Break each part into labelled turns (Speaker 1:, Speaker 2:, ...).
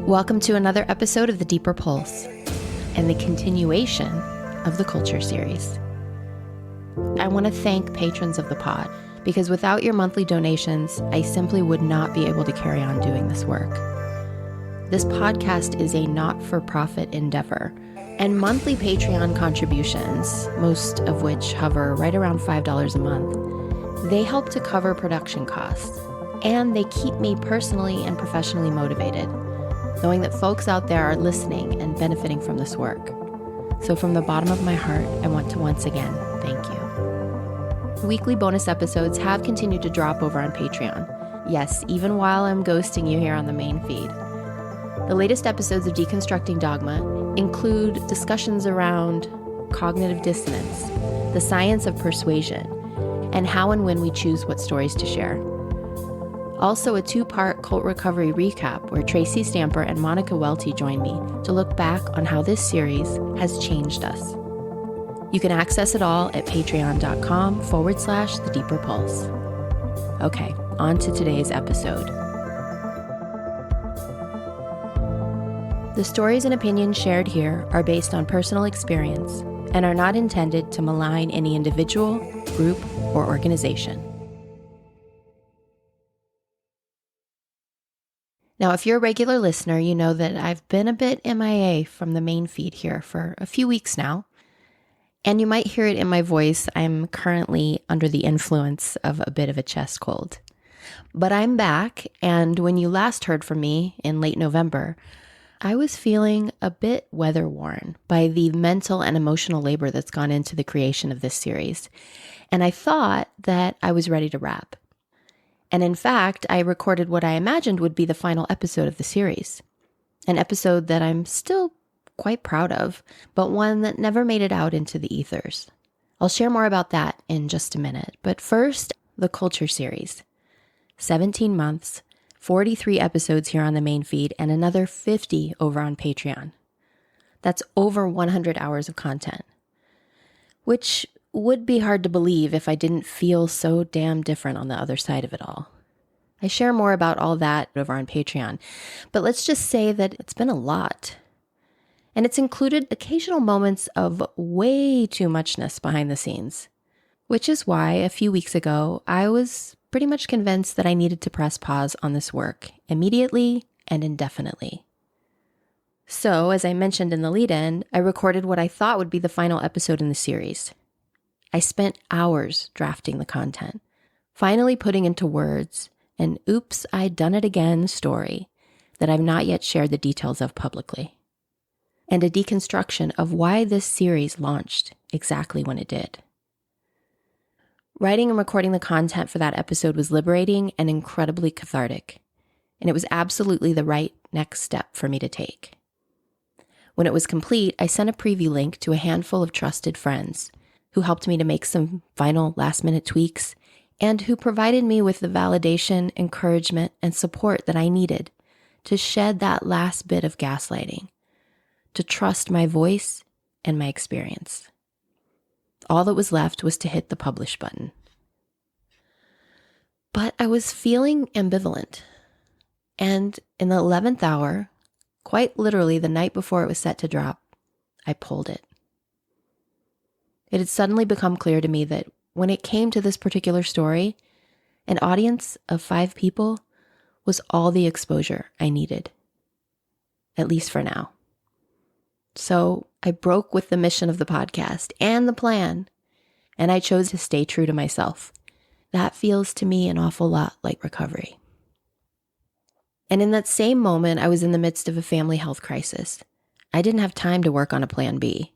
Speaker 1: Welcome to another episode of The Deeper Pulse and the continuation of the Culture series. I want to thank patrons of the pod because without your monthly donations, I simply would not be able to carry on doing this work. This podcast is a not-for-profit endeavor, and monthly Patreon contributions, most of which hover right around $5 a month, they help to cover production costs, and they keep me personally and professionally motivated, knowing that folks out there are listening and benefiting from this work. So from the bottom of my heart, I want to once again thank you. Weekly bonus episodes have continued to drop over on Patreon. Yes, even while I'm ghosting you here on the main feed. The latest episodes of Deconstructing Dogma include discussions around cognitive dissonance, the science of persuasion, and how and when we choose what stories to share. Also, a 2-part cult recovery recap where Tracy Stamper and Monica Welty join me to look back on how this series has changed us. You can access it all at patreon.com/The Deeper Pulse. Okay, on to today's episode. The stories and opinions shared here are based on personal experience and are not intended to malign any individual, group, or organization. Now, if you're a regular listener, you know that I've been a bit MIA from the main feed here for a few weeks now. And you might hear it in my voice. I'm currently under the influence of a bit of a chest cold. But I'm back, and when you last heard from me in late November, I was feeling a bit weather-worn by the mental and emotional labor that's gone into the creation of this series. And I thought that I was ready to wrap. And in fact, I recorded what I imagined would be the final episode of the series. An episode that I'm still quite proud of, but one that never made it out into the ethers. I'll share more about that in just a minute. But first, the Culture series. 17 months, 43 episodes here on the main feed, and another 50 over on Patreon. That's over 100 hours of content, which would be hard to believe if I didn't feel so damn different on the other side of it all. I share more about all that over on Patreon, but let's just say that it's been a lot. And it's included occasional moments of way too muchness behind the scenes, which is why a few weeks ago, I was pretty much convinced that I needed to press pause on this work immediately and indefinitely. So, as I mentioned in the lead-in, I recorded what I thought would be the final episode in the series. I spent hours drafting the content, finally putting into words an oops, I done it again story that I've not yet shared the details of publicly, and a deconstruction of why this series launched exactly when it did. Writing and recording the content for that episode was liberating and incredibly cathartic, and it was absolutely the right next step for me to take. When it was complete, I sent a preview link to a handful of trusted friends who helped me to make some final last-minute tweaks, and who provided me with the validation, encouragement, and support that I needed to shed that last bit of gaslighting, to trust my voice and my experience. All that was left was to hit the publish button. But I was feeling ambivalent, and in the 11th hour, quite literally the night before it was set to drop, I pulled it. It had suddenly become clear to me that when it came to this particular story, an audience of 5 people was all the exposure I needed, at least for now. So I broke with the mission of the podcast and the plan, and I chose to stay true to myself. That feels to me an awful lot like recovery. And in that same moment, I was in the midst of a family health crisis. I didn't have time to work on a plan B.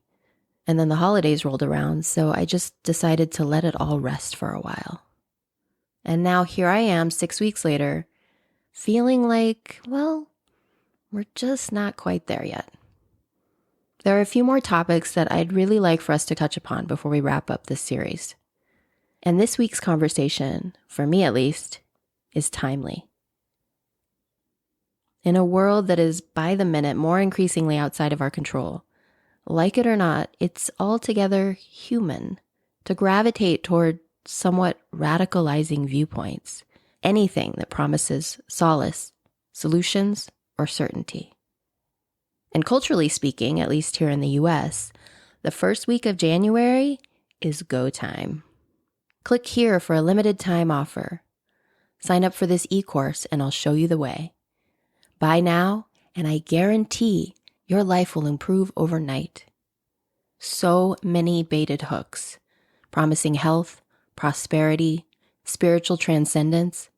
Speaker 1: And then the holidays rolled around, so I just decided to let it all rest for a while. And now here I am 6 weeks later, feeling like, well, we're just not quite there yet. There are a few more topics that I'd really like for us to touch upon before we wrap up this series. And this week's conversation, for me at least, is timely. In a world that is by the minute more increasingly outside of our control, like it or not, it's altogether human to gravitate toward somewhat radicalizing viewpoints, anything that promises solace, solutions, or certainty. And culturally speaking, at least here in the US, the first week of January is go time. Click here for a limited time offer. Sign up for this e-course and I'll show you the way. Buy now, and I guarantee your life will improve overnight. So many baited hooks, promising health, prosperity, spiritual transcendence.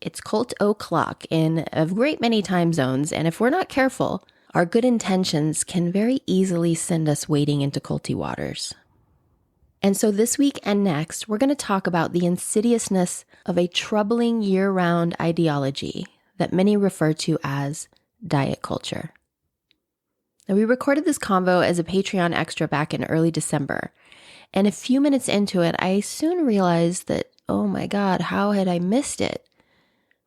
Speaker 1: It's cult o'clock in a great many time zones, and if we're not careful, our good intentions can very easily send us wading into culty waters. And so this week and next, we're going to talk about the insidiousness of a troubling year-round ideology that many refer to as diet culture. Now, we recorded this convo as a Patreon extra back in early December, and a few minutes into it, I soon realized that, oh my God, how had I missed it?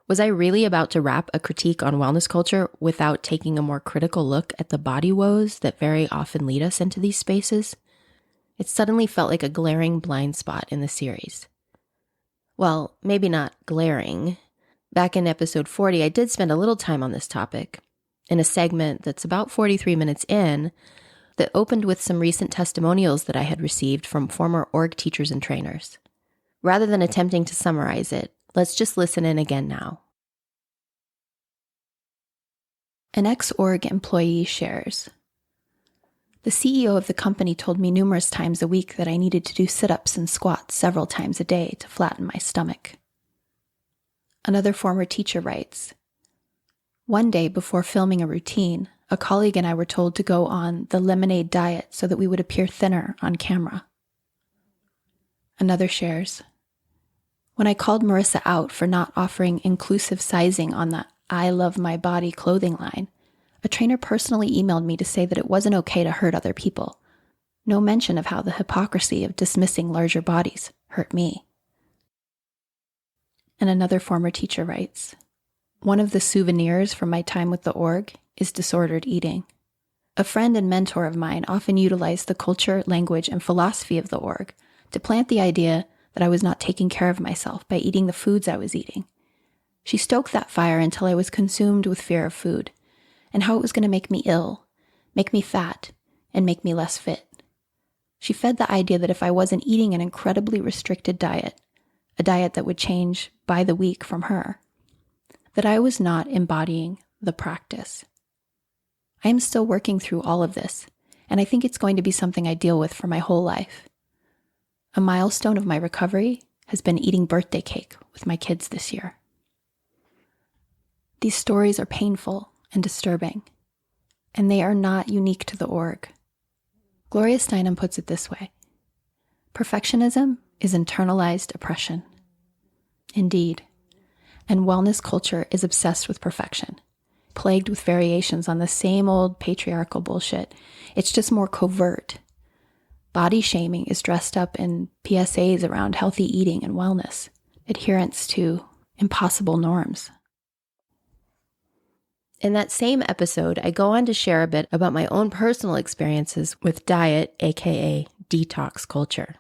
Speaker 1: Was I really about to wrap a critique on wellness culture without taking a more critical look at the body woes that very often lead us into these spaces? It suddenly felt like a glaring blind spot in the series. Well, maybe not glaring. Back in episode 40, I did spend a little time on this topic in a segment that's about 43 minutes in that opened with some recent testimonials that I had received from former org teachers and trainers. Rather than attempting to summarize it, let's just listen in again now. An ex-org employee shares, "The CEO of the company told me numerous times a week that I needed to do sit-ups and squats several times a day to flatten my stomach." Another former teacher writes, "One day before filming a routine, a colleague and I were told to go on the lemonade diet so that we would appear thinner on camera." Another shares, "When I called Marissa out for not offering inclusive sizing on the I Love My Body clothing line, a trainer personally emailed me to say that it wasn't okay to hurt other people. No mention of how the hypocrisy of dismissing larger bodies hurt me." And another former teacher writes, "One of the souvenirs from my time with the org is disordered eating. A friend and mentor of mine often utilized the culture, language, and philosophy of the org to plant the idea that I was not taking care of myself by eating the foods I was eating. She stoked that fire until I was consumed with fear of food, and how it was going to make me ill, make me fat, and make me less fit. She fed the idea that if I wasn't eating an incredibly restricted diet, a diet that would change by the week from her, that I was not embodying the practice. I am still working through all of this, and I think it's going to be something I deal with for my whole life. A milestone of my recovery has been eating birthday cake with my kids this year." These stories are painful and disturbing, and they are not unique to the org. Gloria Steinem puts it this way: "Perfectionism is internalized oppression." Indeed, and wellness culture is obsessed with perfection, plagued with variations on the same old patriarchal bullshit. It's just more covert. Body shaming is dressed up in PSAs around healthy eating and wellness, adherence to impossible norms. In that same episode, I go on to share a bit about my own personal experiences with diet, aka detox culture.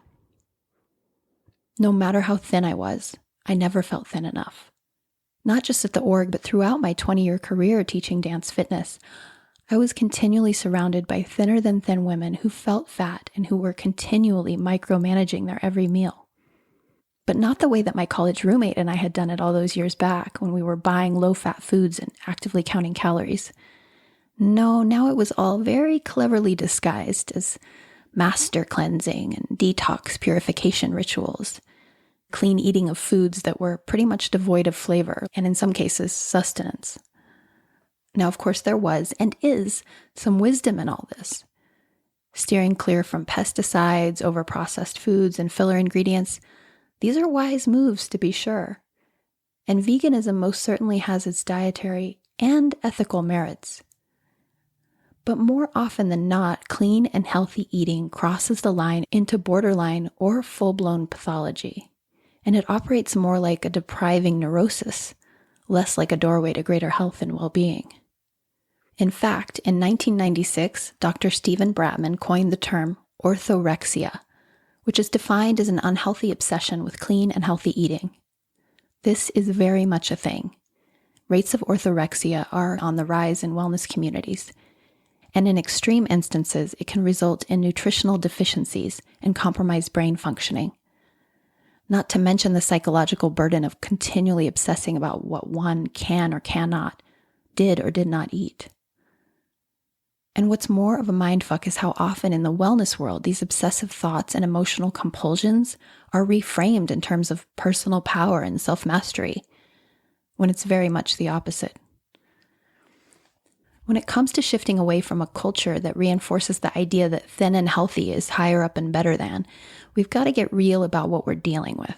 Speaker 1: "No matter how thin I was, I never felt thin enough. Not just at the org, but throughout my 20-year career teaching dance fitness, I was continually surrounded by thinner than thin women who felt fat and who were continually micromanaging their every meal. But not the way that my college roommate and I had done it all those years back when we were buying low-fat foods and actively counting calories. No, now it was all very cleverly disguised as master cleansing and detox purification rituals, clean eating of foods that were pretty much devoid of flavor and in some cases sustenance. Now, of course, there was and is some wisdom in all this. Steering clear from pesticides, overprocessed foods, and filler ingredients, these are wise moves to be sure. And veganism most certainly has its dietary and ethical merits. But more often than not, clean and healthy eating crosses the line into borderline or full-blown pathology, and it operates more like a depriving neurosis, less like a doorway to greater health and well-being. In fact, in 1996, Dr. Stephen Bratman coined the term orthorexia, which is defined as an unhealthy obsession with clean and healthy eating. This is very much a thing. Rates of orthorexia are on the rise in wellness communities, and in extreme instances, it can result in nutritional deficiencies and compromised brain functioning. Not to mention the psychological burden of continually obsessing about what one can or cannot, did or did not eat. And what's more of a mindfuck is how often in the wellness world, these obsessive thoughts and emotional compulsions are reframed in terms of personal power and self-mastery, when it's very much the opposite. When it comes to shifting away from a culture that reinforces the idea that thin and healthy is higher up and better than, we've got to get real about what we're dealing with.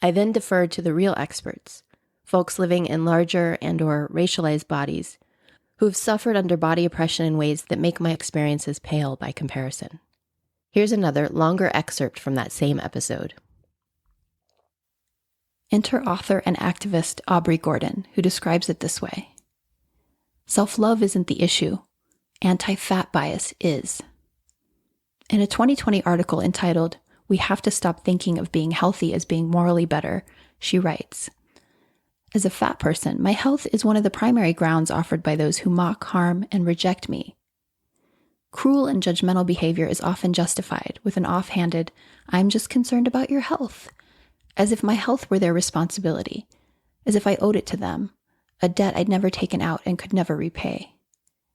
Speaker 1: I then deferred to the real experts, folks living in larger and/or racialized bodies, who have suffered under body oppression in ways that make my experiences pale by comparison. Here's another, longer excerpt from that same episode. Enter author and activist Aubrey Gordon, who describes it this way. Self-love isn't the issue. Anti-fat bias is. In a 2020 article entitled, "We Have to Stop Thinking of Being Healthy as Being Morally Better," she writes, "As a fat person, my health is one of the primary grounds offered by those who mock, harm, and reject me. Cruel and judgmental behavior is often justified with an offhanded, 'I'm just concerned about your health,' as if my health were their responsibility, as if I owed it to them, a debt I'd never taken out and could never repay.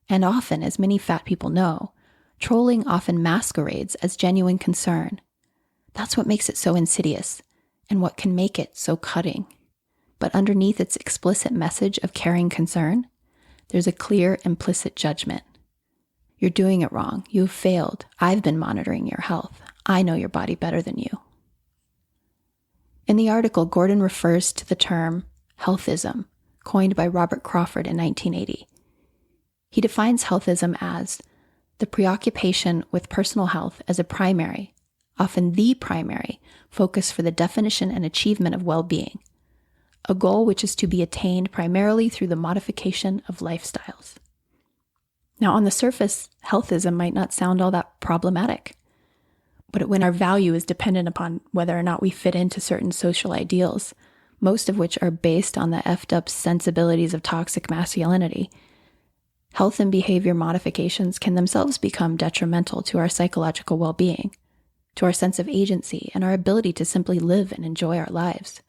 Speaker 1: And often, as many fat people know, trolling often masquerades as genuine concern. That's what makes it so insidious, and what can make it so cutting. But underneath its explicit message of caring concern, there's a clear implicit judgment. You're doing it wrong. You have failed. I've been monitoring your health. I know your body better than you." In the article, Gordon refers to the term healthism, coined by Robert Crawford in 1980. He defines healthism as the preoccupation with personal health as a primary, often the primary, focus for the definition and achievement of well-being, a goal which is to be attained primarily through the modification of lifestyles. Now, on the surface, healthism might not sound all that problematic, but when our value is dependent upon whether or not we fit into certain social ideals, most of which are based on the effed up sensibilities of toxic masculinity, health and behavior modifications can themselves become detrimental to our psychological well-being, to our sense of agency, and our ability to simply live and enjoy our lives.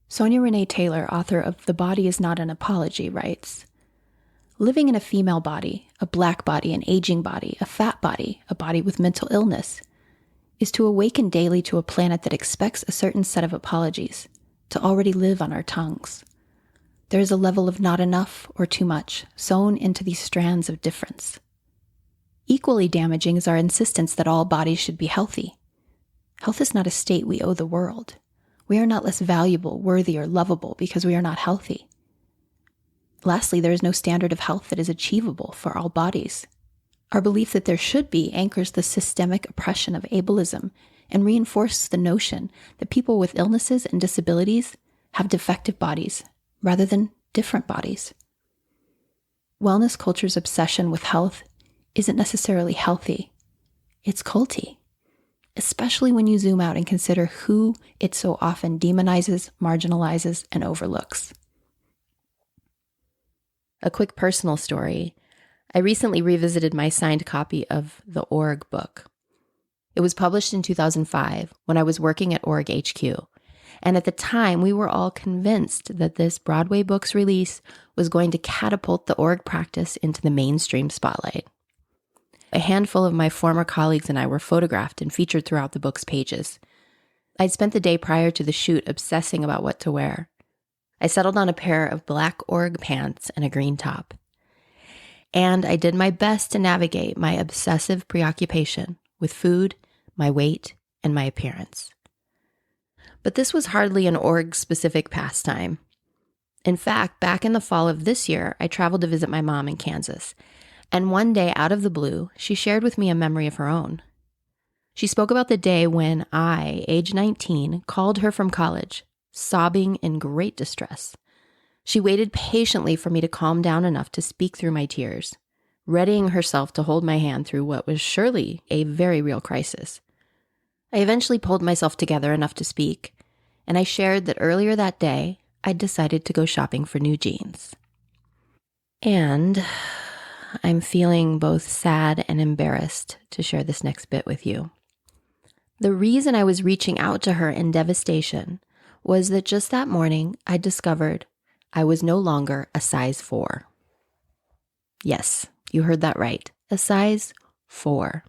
Speaker 1: Sonya Renee Taylor, author of The Body is Not an Apology, writes, "Living in a female body, a black body, an aging body, a fat body, a body with mental illness, is to awaken daily to a planet that expects a certain set of apologies to already live on our tongues. There is a level of not enough or too much sewn into these strands of difference. Equally damaging is our insistence that all bodies should be healthy. Health is not a state we owe the world. We are not less valuable, worthy, or lovable because we are not healthy. Lastly, there is no standard of health that is achievable for all bodies. Our belief that there should be anchors the systemic oppression of ableism and reinforces the notion that people with illnesses and disabilities have defective bodies rather than different bodies. Wellness culture's obsession with health isn't necessarily healthy. It's culty, especially when you zoom out and consider who it so often demonizes, marginalizes, and overlooks." A quick personal story. I recently revisited my signed copy of the Org book. It was published in 2005 when I was working at Org HQ. And at the time, we were all convinced that this Broadway book's release was going to catapult the org practice into the mainstream spotlight. A handful of my former colleagues and I were photographed and featured throughout the book's pages. I'd spent the day prior to the shoot obsessing about what to wear. I settled on a pair of black org pants and a green top. And I did my best to navigate my obsessive preoccupation with food, my weight, and my appearance. But this was hardly an org-specific pastime. In fact, back in the fall of this year, I traveled to visit my mom in Kansas. And one day, out of the blue, she shared with me a memory of her own. She spoke about the day when I, age 19, called her from college, sobbing in great distress. She waited patiently for me to calm down enough to speak through my tears, readying herself to hold my hand through what was surely a very real crisis. I eventually pulled myself together enough to speak, and I shared that earlier that day, I'd decided to go shopping for new jeans. And I'm feeling both sad and embarrassed to share this next bit with you. The reason I was reaching out to her in devastation was that just that morning, I discovered I was no longer a size 4. Yes, you heard that right. A size 4.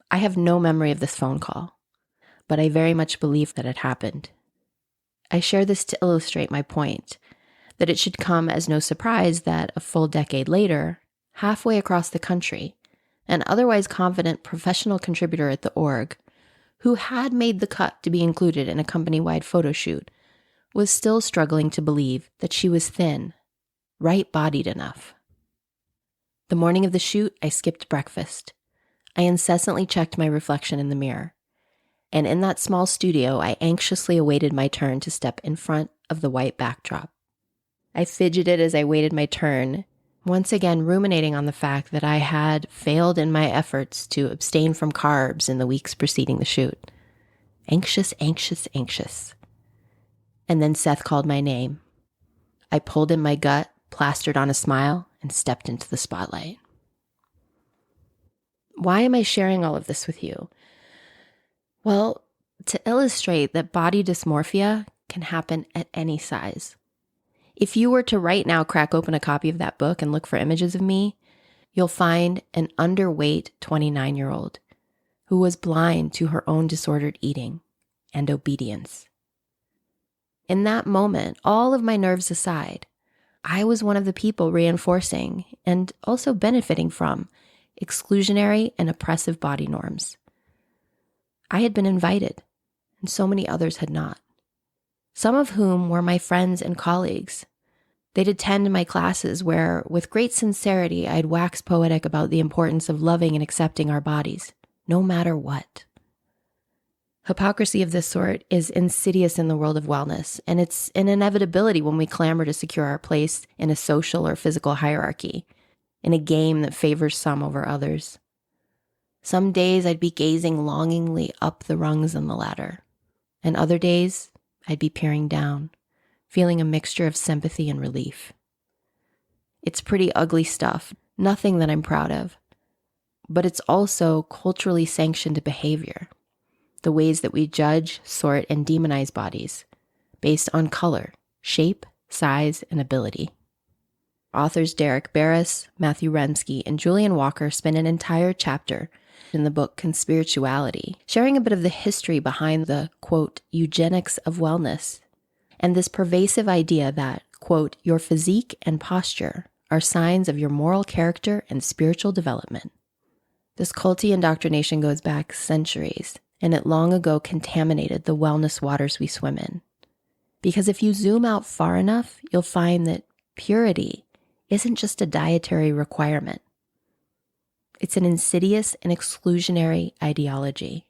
Speaker 1: I have no memory of this phone call, but I very much believe that it happened. I share this to illustrate my point, that it should come as no surprise that a full decade later, halfway across the country, an otherwise confident professional contributor at the org, who had made the cut to be included in a company-wide photo shoot, was still struggling to believe that she was thin, right-bodied enough. The morning of the shoot, I skipped breakfast. I incessantly checked my reflection in the mirror. And in that small studio, I anxiously awaited my turn to step in front of the white backdrop. I fidgeted as I waited my turn, once again ruminating on the fact that I had failed in my efforts to abstain from carbs in the weeks preceding the shoot. Anxious, anxious, anxious. And then Seth called my name. I pulled in my gut, plastered on a smile, and stepped into the spotlight. Why am I sharing all of this with you? Well, to illustrate that body dysmorphia can happen at any size. If you were to right now crack open a copy of that book and look for images of me, you'll find an underweight 29-year-old who was blind to her own disordered eating and obedience. In that moment, all of my nerves aside, I was one of the people reinforcing and also benefiting from exclusionary and oppressive body norms. I had been invited, and so many others had not. Some of whom were my friends and colleagues. They'd attend my classes where, with great sincerity, I'd wax poetic about the importance of loving and accepting our bodies, no matter what. Hypocrisy of this sort is insidious in the world of wellness, and it's an inevitability when we clamor to secure our place in a social or physical hierarchy, in a game that favors some over others. Some days I'd be gazing longingly up the rungs on the ladder, and other days I'd be peering down, feeling a mixture of sympathy and relief. It's pretty ugly stuff, nothing that I'm proud of, but it's also culturally sanctioned behavior. The ways that we judge, sort, and demonize bodies based on color, shape, size, and ability. Authors Derek Beres, Matthew Remski, and Julian Walker spend an entire chapter in the book Conspirituality, sharing a bit of the history behind the, quote, eugenics of wellness, and this pervasive idea that, quote, your physique and posture are signs of your moral character and spiritual development. This culty indoctrination goes back centuries, and it long ago contaminated the wellness waters we swim in. Because if you zoom out far enough, you'll find that purity isn't just a dietary requirement. It's an insidious and exclusionary ideology.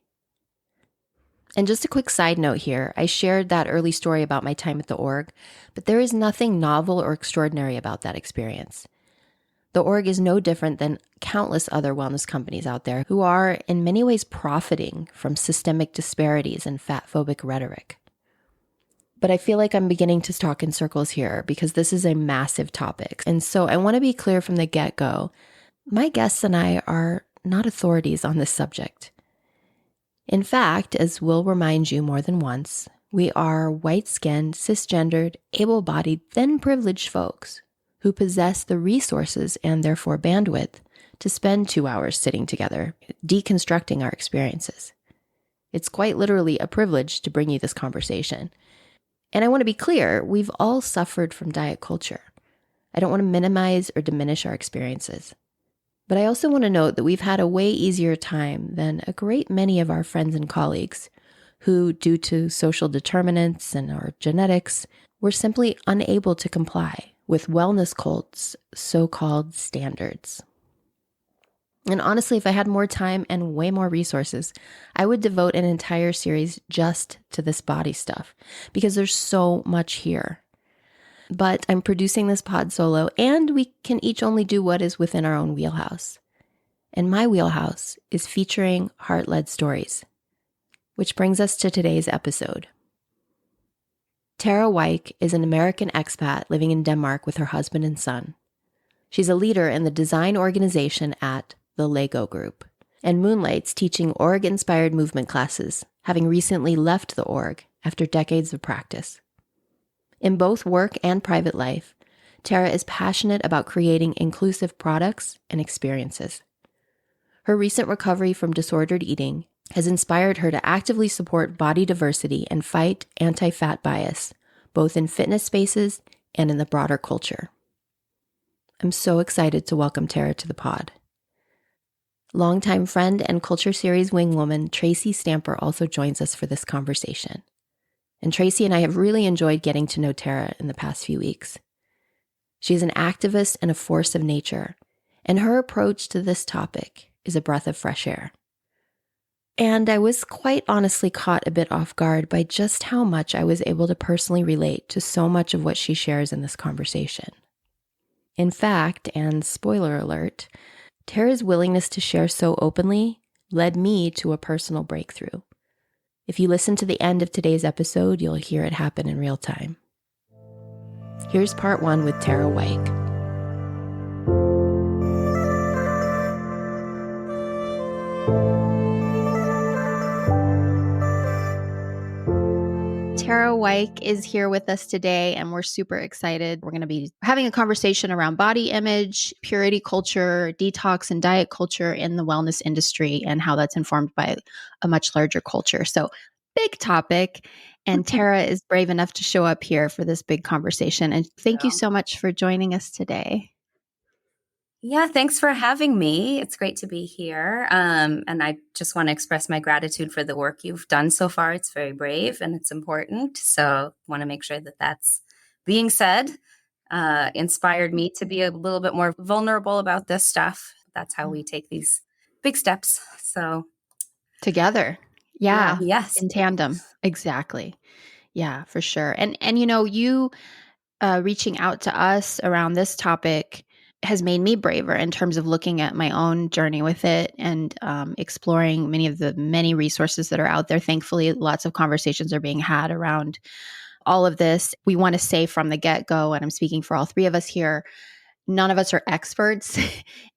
Speaker 1: And just a quick side note here, I shared that early story about my time at the org, but there is nothing novel or extraordinary about that experience. The org is no different than countless other wellness companies out there who are in many ways profiting from systemic disparities and fat-phobic rhetoric. But I feel like I'm beginning to talk in circles here because this is a massive topic. And so I want to be clear from the get-go. My guests and I are not authorities on this subject. In fact, as we'll remind you more than once, we are white-skinned, cisgendered, able-bodied, then privileged folks who possess the resources and therefore bandwidth to spend 2 hours sitting together, deconstructing our experiences. It's quite literally a privilege to bring you this conversation. And I want to be clear, we've all suffered from diet culture. I don't want to minimize or diminish our experiences. But I also want to note that we've had a way easier time than a great many of our friends and colleagues who, due to social determinants and our genetics, were simply unable to comply with wellness cults' so-called standards. And honestly, if I had more time and way more resources, I would devote an entire series just to this body stuff because there's so much here. But I'm producing this pod solo, and we can each only do what is within our own wheelhouse. And my wheelhouse is featuring heart-led stories, which brings us to today's episode. Tara Wike is an American expat living in Denmark with her husband and son. She's a leader in the design organization at the Lego Group and moonlights teaching org-inspired movement classes, having recently left the org after decades of practice. In both work and private life, Tara is passionate about creating inclusive products and experiences. Her recent recovery from disordered eating has inspired her to actively support body diversity and fight anti-fat bias, both in fitness spaces and in the broader culture. I'm so excited to welcome Tara to the pod. Longtime friend and Culture Series wingwoman Tracy Stamper also joins us for this conversation. And Tracy and I have really enjoyed getting to know Tara in the past few weeks. She's an activist and a force of nature, and her approach to this topic is a breath of fresh air. And I was quite honestly caught a bit off guard by just how much I was able to personally relate to so much of what she shares in this conversation. In fact, and spoiler alert, Tara's willingness to share so openly led me to a personal breakthrough. If you listen to the end of today's episode, you'll hear it happen in real time. Here's part 1 with Tara Wike. Tara Wike is here with us today, and we're super excited. We're going to be having a conversation around body image, purity culture, detox and diet culture in the wellness industry, and how that's informed by a much larger culture. So, big topic. And Tara is brave enough to show up here for this big conversation. And thank you so much for joining us today.
Speaker 2: Yeah, thanks for having me. It's great to be here. And I just want to express my gratitude for the work you've done so far. It's very brave and it's important. So want to make sure that that's being said. Inspired me to be a little bit more vulnerable about this stuff. That's how we take these big steps. So
Speaker 1: together. Yeah.
Speaker 2: Yes.
Speaker 1: In tandem. Exactly. Yeah, for sure. And you know, you reaching out to us around this topic has made me braver in terms of looking at my own journey with it and exploring many resources that are out there. Thankfully, lots of conversations are being had around all of this. We want to say from the get-go, and I'm speaking for all three of us here, none of us are experts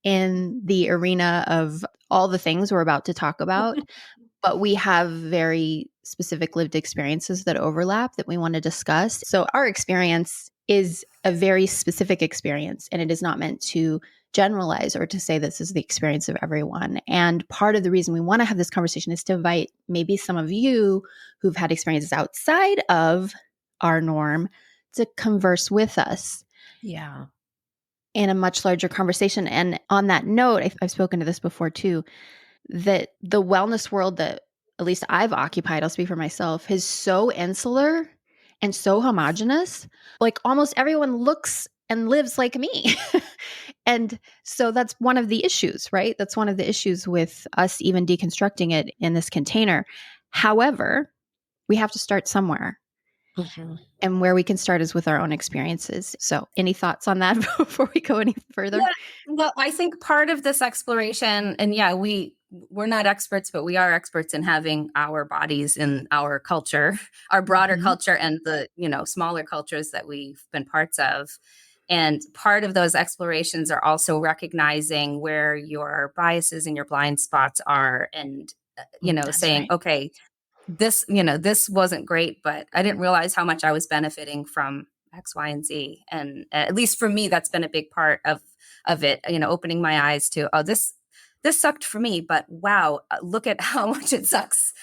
Speaker 1: in the arena of all the things we're about to talk about, but we have very specific lived experiences that overlap that we want to discuss. So our experience is a very specific experience, and it is not meant to generalize or to say this is the experience of everyone. And part of the reason we want to have this conversation is to invite maybe some of you who've had experiences outside of our norm to converse with us.
Speaker 2: Yeah.
Speaker 1: In a much larger conversation. And on that note, I've spoken to this before too, that the wellness world that at least I've occupied, I'll speak for myself, is so insular and so homogenous. Like almost everyone looks and lives like me. And so that's one of the issues, right? That's one of the issues with us even deconstructing it in this container. However, we have to start somewhere. Mm-hmm. And where we can start is with our own experiences. So any thoughts on that before we go any further?
Speaker 2: Yeah, well, I think part of this exploration, and yeah, we're not experts, but we are experts in having our bodies in our culture, our broader culture, and the, smaller cultures that we've been parts of. And part of those explorations are also recognizing where your biases and your blind spots are, and saying, right. Okay, this wasn't great, but I didn't realize how much I was benefiting from X, Y, and Z. And at least for me, that's been a big part of it, opening my eyes to, oh, this sucked for me, but wow, look at how much it sucks,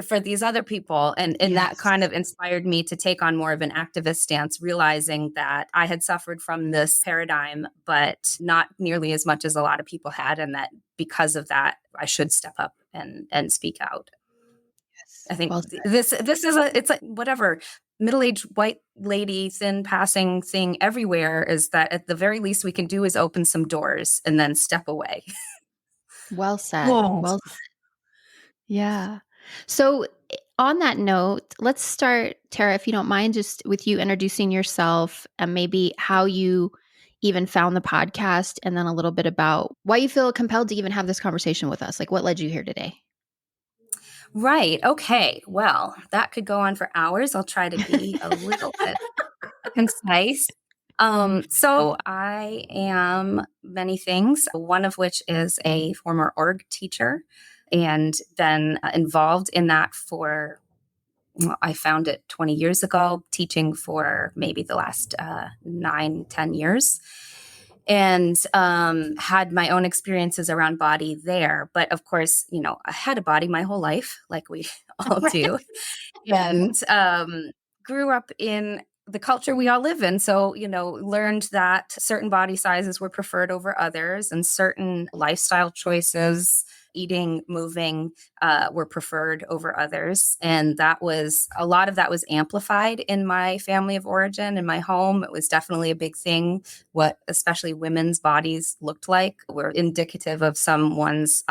Speaker 2: for these other people. And yes. That kind of inspired me to take on more of an activist stance, realizing that I had suffered from this paradigm, but not nearly as much as a lot of people had. And that because of that, I should step up and speak out. I think this is it's like whatever middle-aged white lady, thin passing thing everywhere is that at the very least we can do is open some doors and then step away.
Speaker 1: Well said. Well said. Yeah. So On that note, let's start, Tara, if you don't mind, just with you introducing yourself and maybe how you even found the podcast, and then a little bit about why you feel compelled to even have this conversation with us. Like, what led you here today?
Speaker 2: Right. Okay. Well, that could go on for hours. I'll try to be a little bit concise. So I am many things, one of which is a former org teacher and been involved in that for, well, I found it 20 years ago, teaching for maybe the last 9, 10 years. And had my own experiences around body there. But of course, I had a body my whole life, like we all do, and grew up in the culture we all live in. So, learned that certain body sizes were preferred over others and certain lifestyle choices, eating, moving, were preferred over others. And a lot of that was amplified in my family of origin, in my home. It was definitely a big thing. What especially women's bodies looked like were indicative of someone's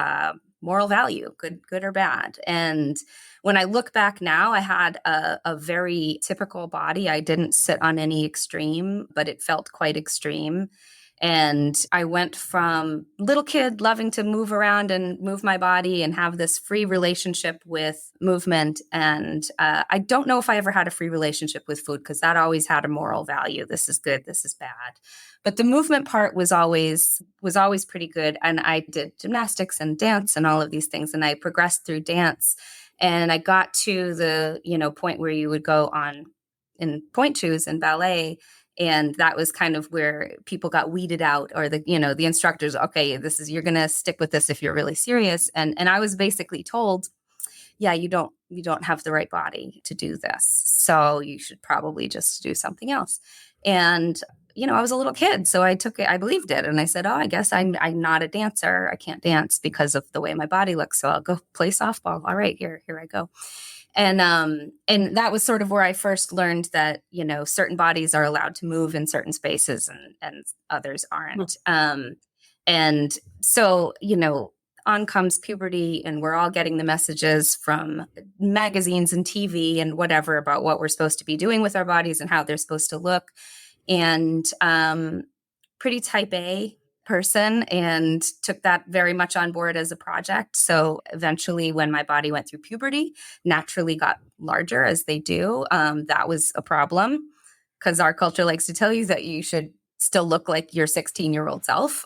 Speaker 2: moral value, good or bad. And when I look back now, I had a very typical body. I didn't sit on any extreme, but it felt quite extreme. And I went from little kid loving to move around and move my body and have this free relationship with movement. And I don't know if I ever had a free relationship with food, because that always had a moral value. This is good, this is bad. But the movement part was always pretty good. And I did gymnastics and dance and all of these things. And I progressed through dance. And I got to the, point where you would go on in point shoes and ballet. And that was kind of where people got weeded out, or the instructors, okay, you're going to stick with this if you're really serious. And I was basically told, yeah, you don't have the right body to do this. So you should probably just do something else. And, I was a little kid, so I took it, I believed it. And I said, oh, I guess I'm not a dancer. I can't dance because of the way my body looks. So I'll go play softball. All right, here I go. And that was sort of where I first learned that, certain bodies are allowed to move in certain spaces and others aren't. And so, on comes puberty, and we're all getting the messages from magazines and TV and whatever about what we're supposed to be doing with our bodies and how they're supposed to look. And pretty type A person, and took that very much on board as a project. So eventually, when my body went through puberty, naturally got larger, as they do. That was a problem, because our culture likes to tell you that you should still look like your 16-year-old self.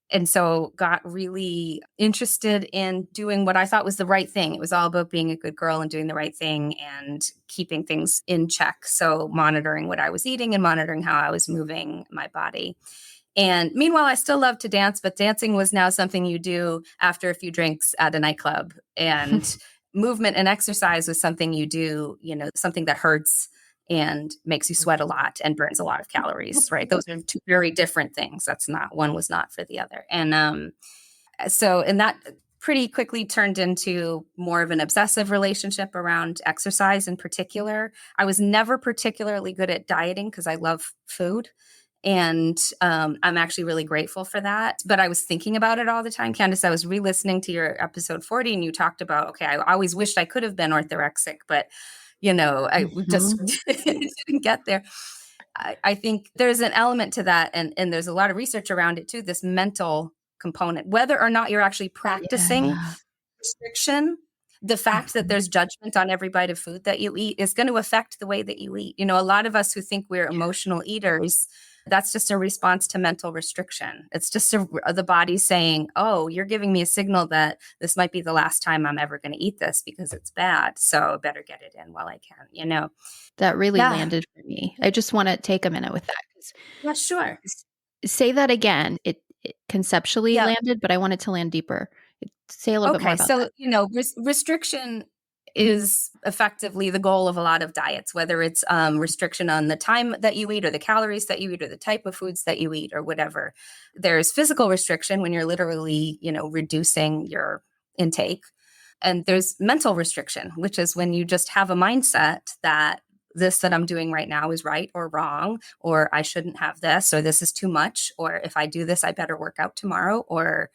Speaker 2: And so got really interested in doing what I thought was the right thing. It was all about being a good girl and doing the right thing and keeping things in check. So monitoring what I was eating and monitoring how I was moving my body. And meanwhile, I still love to dance, but dancing was now something you do after a few drinks at a nightclub. And movement and exercise was something you do, something that hurts and makes you sweat a lot and burns a lot of calories, right? Those are two very different things. One was not for the other. And and that pretty quickly turned into more of an obsessive relationship around exercise in particular. I was never particularly good at dieting because I love food. And I'm actually really grateful for that. But I was thinking about it all the time. Candace, I was re-listening to your episode 40, and you talked about, okay, I always wished I could have been orthorexic, but I just didn't get there. I think there's an element to that. And there's a lot of research around it too, this mental component, whether or not you're actually practicing restriction. The fact that there's judgment on every bite of food that you eat is going to affect the way that you eat. A lot of us who think we're emotional eaters, that's just a response to mental restriction. It's just the body saying, oh, you're giving me a signal that this might be the last time I'm ever going to eat this because it's bad. So I better get it in while I can,
Speaker 1: That really landed for me. I just want to take a minute with that.
Speaker 2: Yeah, sure.
Speaker 1: Say that again. It conceptually landed, but I want it to land deeper. Say a little bit more about that.
Speaker 2: So, restriction is effectively the goal of a lot of diets, whether it's restriction on the time that you eat or the calories that you eat or the type of foods that you eat or whatever. There's physical restriction when you're literally, reducing your intake. And there's mental restriction, which is when you just have a mindset that this that I'm doing right now is right or wrong, or I shouldn't have this, or this is too much, or if I do this, I better work out tomorrow, or,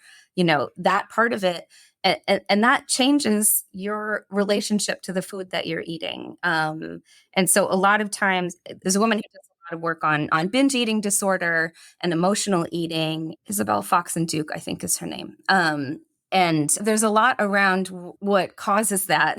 Speaker 2: that part of it. And that changes your relationship to the food that you're eating. And so a lot of times there's a woman who does a lot of work on binge eating disorder and emotional eating. Isabel Fox and Duke, I think is her name. And there's a lot around what causes that.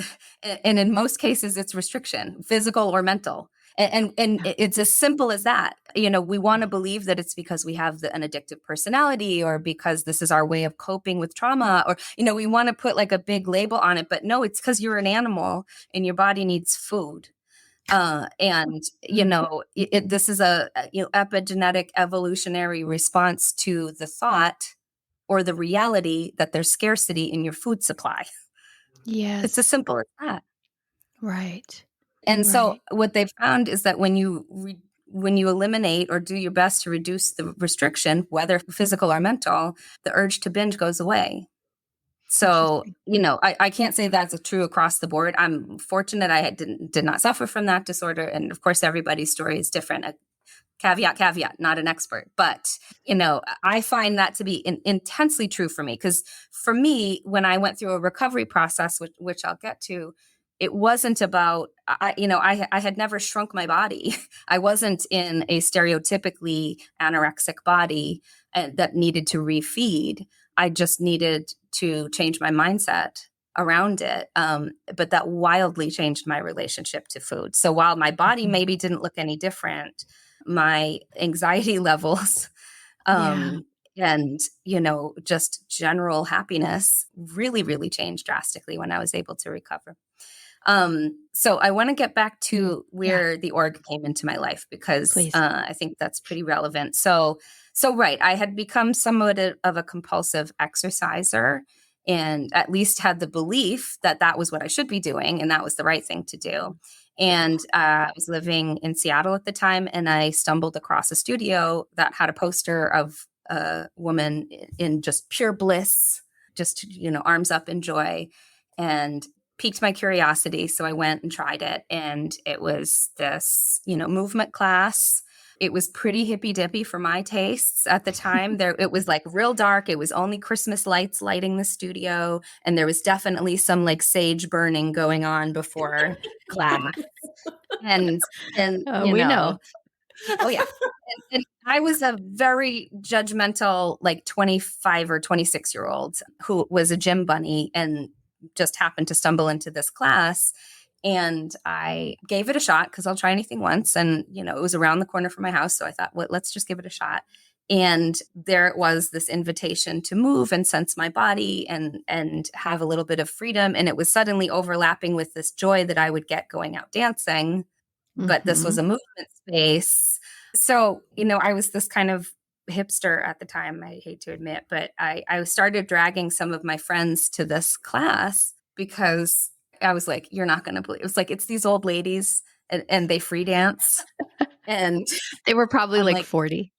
Speaker 2: And in most cases, it's restriction, physical or mental. And it's as simple as that. We want to believe that it's because we have an addictive personality, or because this is our way of coping with trauma, or, we want to put like a big label on it. But no, it's because you're an animal and your body needs food. And, this is a epigenetic evolutionary response to the thought or the reality that there's scarcity in your food supply.
Speaker 1: Yes.
Speaker 2: It's as simple as that.
Speaker 1: Right.
Speaker 2: And so what they've found is that when you eliminate or do your best to reduce the restriction, whether physical or mental, the urge to binge goes away. So, I can't say that's true across the board. I'm fortunate I did not suffer from that disorder. And of course, everybody's story is different. Caveat, not an expert. But, I find that to be intensely true for me. Because for me, when I went through a recovery process, which I'll get to, it wasn't about, I had never shrunk my body. I wasn't in a stereotypically anorexic body that needed to refeed. I just needed to change my mindset around it. But that wildly changed my relationship to food. So while my body maybe didn't look any different, my anxiety levels, and, just general happiness really, really changed drastically when I was able to recover. So I want to get back to where the org came into my life, because I think that's pretty relevant. So right, I had become somewhat of a compulsive exerciser, and at least had the belief that that was what I should be doing and that was the right thing to do. And I was living in Seattle at the time, and I stumbled across a studio that had a poster of a woman in just pure bliss, just, arms up in joy, and piqued my curiosity. So I went and tried it. And it was this, movement class. It was pretty hippy dippy for my tastes at the time. It was like real dark. It was only Christmas lights lighting the studio. And there was definitely some like sage burning going on before class. And
Speaker 1: we know.
Speaker 2: Oh yeah. And I was a very judgmental, like 25 or 26-year-old who was a gym bunny and just happened to stumble into this class. And I gave it a shot because I'll try anything once. And, it was around the corner from my house. So I thought, well, let's just give it a shot. And there it was, this invitation to move and sense my body and have a little bit of freedom. And it was suddenly overlapping with this joy that I would get going out dancing. But this was a movement space. So, I was this kind of hipster at the time, I hate to admit, but I started dragging some of my friends to this class because I was like, you're not going to believe. It was like, it's these old ladies and they free dance. And
Speaker 1: they were probably like 40.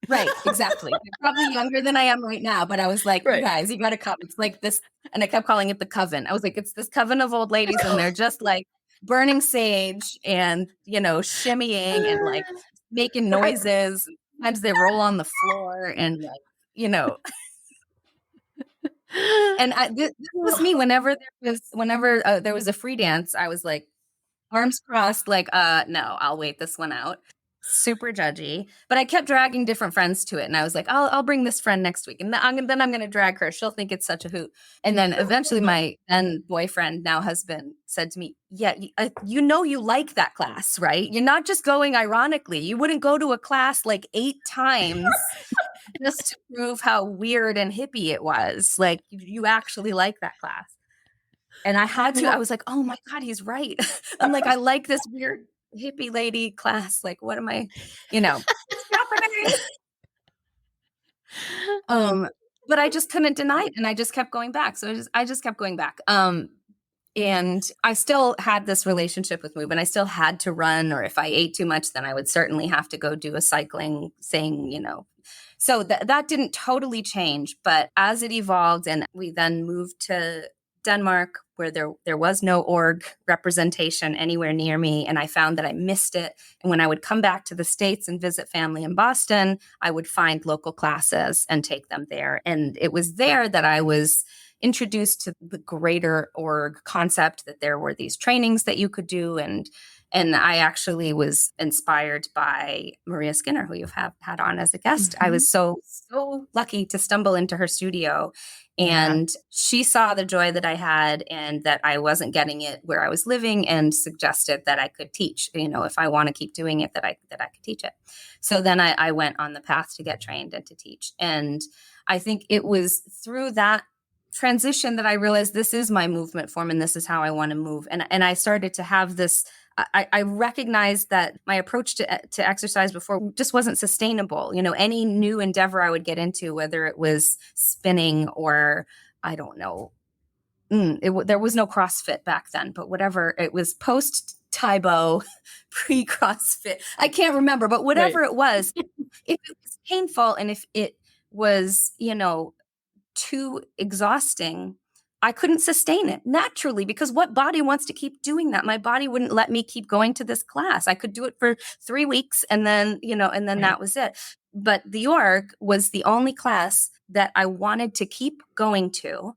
Speaker 2: Right, exactly. They're probably younger than I am right now, but I was like, you guys, you got to come. It's like this. And I kept calling it the coven. I was like, it's this coven of old ladies, and they're just like burning sage and, shimmying and like making noises. Sometimes they roll on the floor and like, and this was me. Whenever there was a free dance, I was like, arms crossed, like, no, I'll wait this one out. Super judgy, but I kept dragging different friends to it, and I was like, I'll bring this friend next week, and then I'm going to drag her. She'll think it's such a hoot. And then eventually, my then boyfriend, now husband, said to me, "Yeah, you like that class, right? You're not just going ironically. You wouldn't go to a class like 8 times." Just to prove how weird and hippie it was. Like, you actually like that class. And I was like, oh my God, he's right. I'm like, I like this weird hippie lady class. Like, what am I, it's happening. But I just couldn't deny it. And I just kept going back. So I just kept going back. And I still had this relationship with movement. I still had to run, or if I ate too much, then I would certainly have to go do a cycling thing, So that didn't totally change. But as it evolved, and we then moved to Denmark, where there was no org representation anywhere near me, and I found that I missed it. And when I would come back to the States and visit family in Boston, I would find local classes and take them there. And it was there that I was introduced to the greater org concept that there were these trainings that you could do. And I actually was inspired by Maria Skinner, who you've had on as a guest. I was so lucky to stumble into her studio, and she saw the joy that I had and that I wasn't getting it where I was living, and suggested that I could teach, if I want to keep doing it, that I could teach it. So then I went on the path to get trained and to teach. And I think it was through that transition that I realized this is my movement form and this is how I want to move. And I started to have this, I recognized that my approach to exercise before just wasn't sustainable. Any new endeavor I would get into, whether it was spinning or I don't know, there was no CrossFit back then, but whatever, it was post Taibo, pre CrossFit. I can't remember, but whatever it was, if it was painful and if it was, too exhausting, I couldn't sustain it naturally, because what body wants to keep doing that? My body wouldn't let me keep going to this class. I could do it for 3 weeks and then, that was it. But the org was the only class that I wanted to keep going to.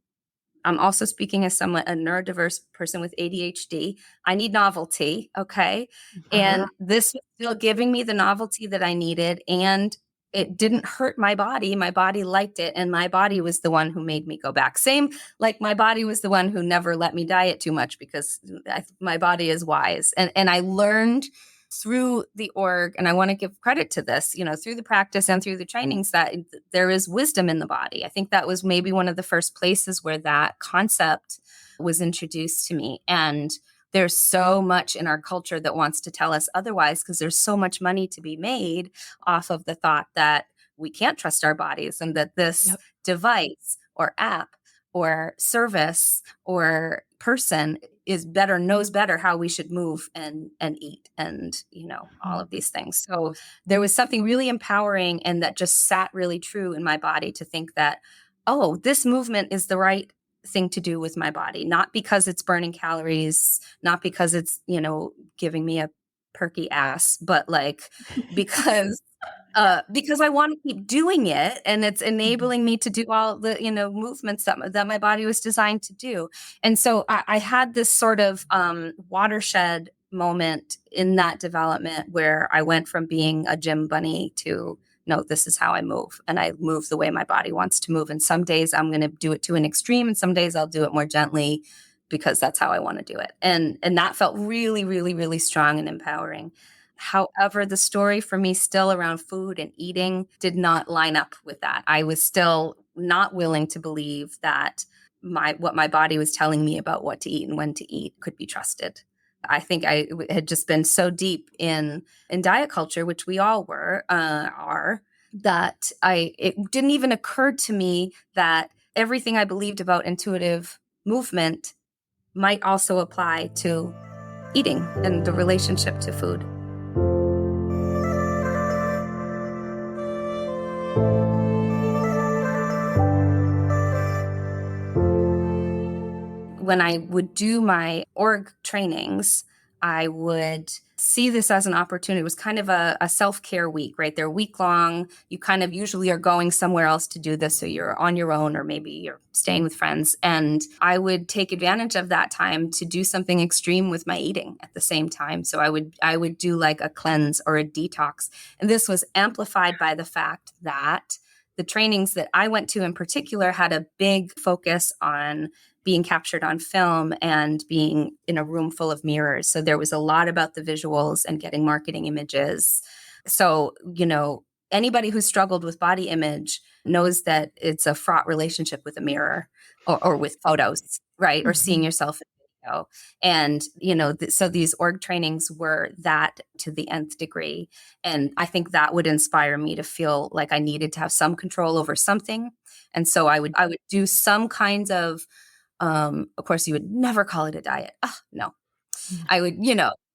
Speaker 2: I'm also speaking as somewhat a neurodiverse person with ADHD. I need novelty. Okay. And this was still giving me the novelty that I needed. And it didn't hurt my body. My body liked it. And my body was the one who made me go back. Same, like my body was the one who never let me diet too much, because my body is wise. And I learned through the org, and I want to give credit to this, through the practice and through the trainings, that there is wisdom in the body. I think that was maybe one of the first places where that concept was introduced to me. And there's so much in our culture that wants to tell us otherwise, because there's so much money to be made off of the thought that we can't trust our bodies, and that this device or app or service or person knows better how we should move and eat and, all of these things. So there was something really empowering, and that just sat really true in my body, to think that, oh, this movement is the right thing to do with my body, not because it's burning calories, not because it's, giving me a perky ass, but like, because I want to keep doing it, and it's enabling me to do all the, movements that my body was designed to do. And so I had this sort of watershed moment in that development, where I went from being a gym bunny to, no, this is how I move, and I move the way my body wants to move. And some days I'm going to do it to an extreme, and some days I'll do it more gently, because that's how I want to do it. And that felt really, really, really strong and empowering. However, the story for me still around food and eating did not line up with that. I was still not willing to believe that what my body was telling me about what to eat and when to eat could be trusted. I think I had just been so deep in diet culture, which we all are, that it didn't even occur to me that everything I believed about intuitive movement might also apply to eating and the relationship to food. When I would do my org trainings, I would see this as an opportunity. It was kind of a self-care week, right? They're week long. You kind of usually are going somewhere else to do this. So you're on your own, or maybe you're staying with friends. And I would take advantage of that time to do something extreme with my eating at the same time. So I would do like a cleanse or a detox. And this was amplified by the fact that the trainings that I went to in particular had a big focus on being captured on film and being in a room full of mirrors. So there was a lot about the visuals and getting marketing images. So, anybody who struggled with body image knows that it's a fraught relationship with a mirror or with photos, right? Or seeing yourself in video. And, so these org trainings were that to the nth degree. And I think that would inspire me to feel like I needed to have some control over something. And so I would do some kinds of course, you would never call it a diet. Oh, no. I would,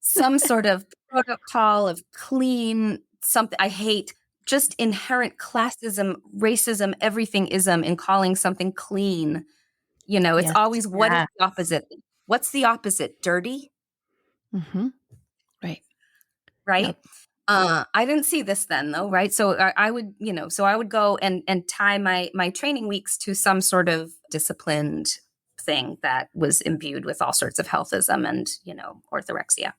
Speaker 2: some sort of protocol of clean something. I hate just inherent classism, racism, everything-ism in calling something clean. It's always what is the opposite? What's the opposite? Dirty?
Speaker 1: Mm-hmm. Right.
Speaker 2: Right?
Speaker 1: Yep.
Speaker 2: I didn't see this then though, right? So I would, so I would go and tie my training weeks to some sort of disciplined thing that was imbued with all sorts of healthism and, orthorexia.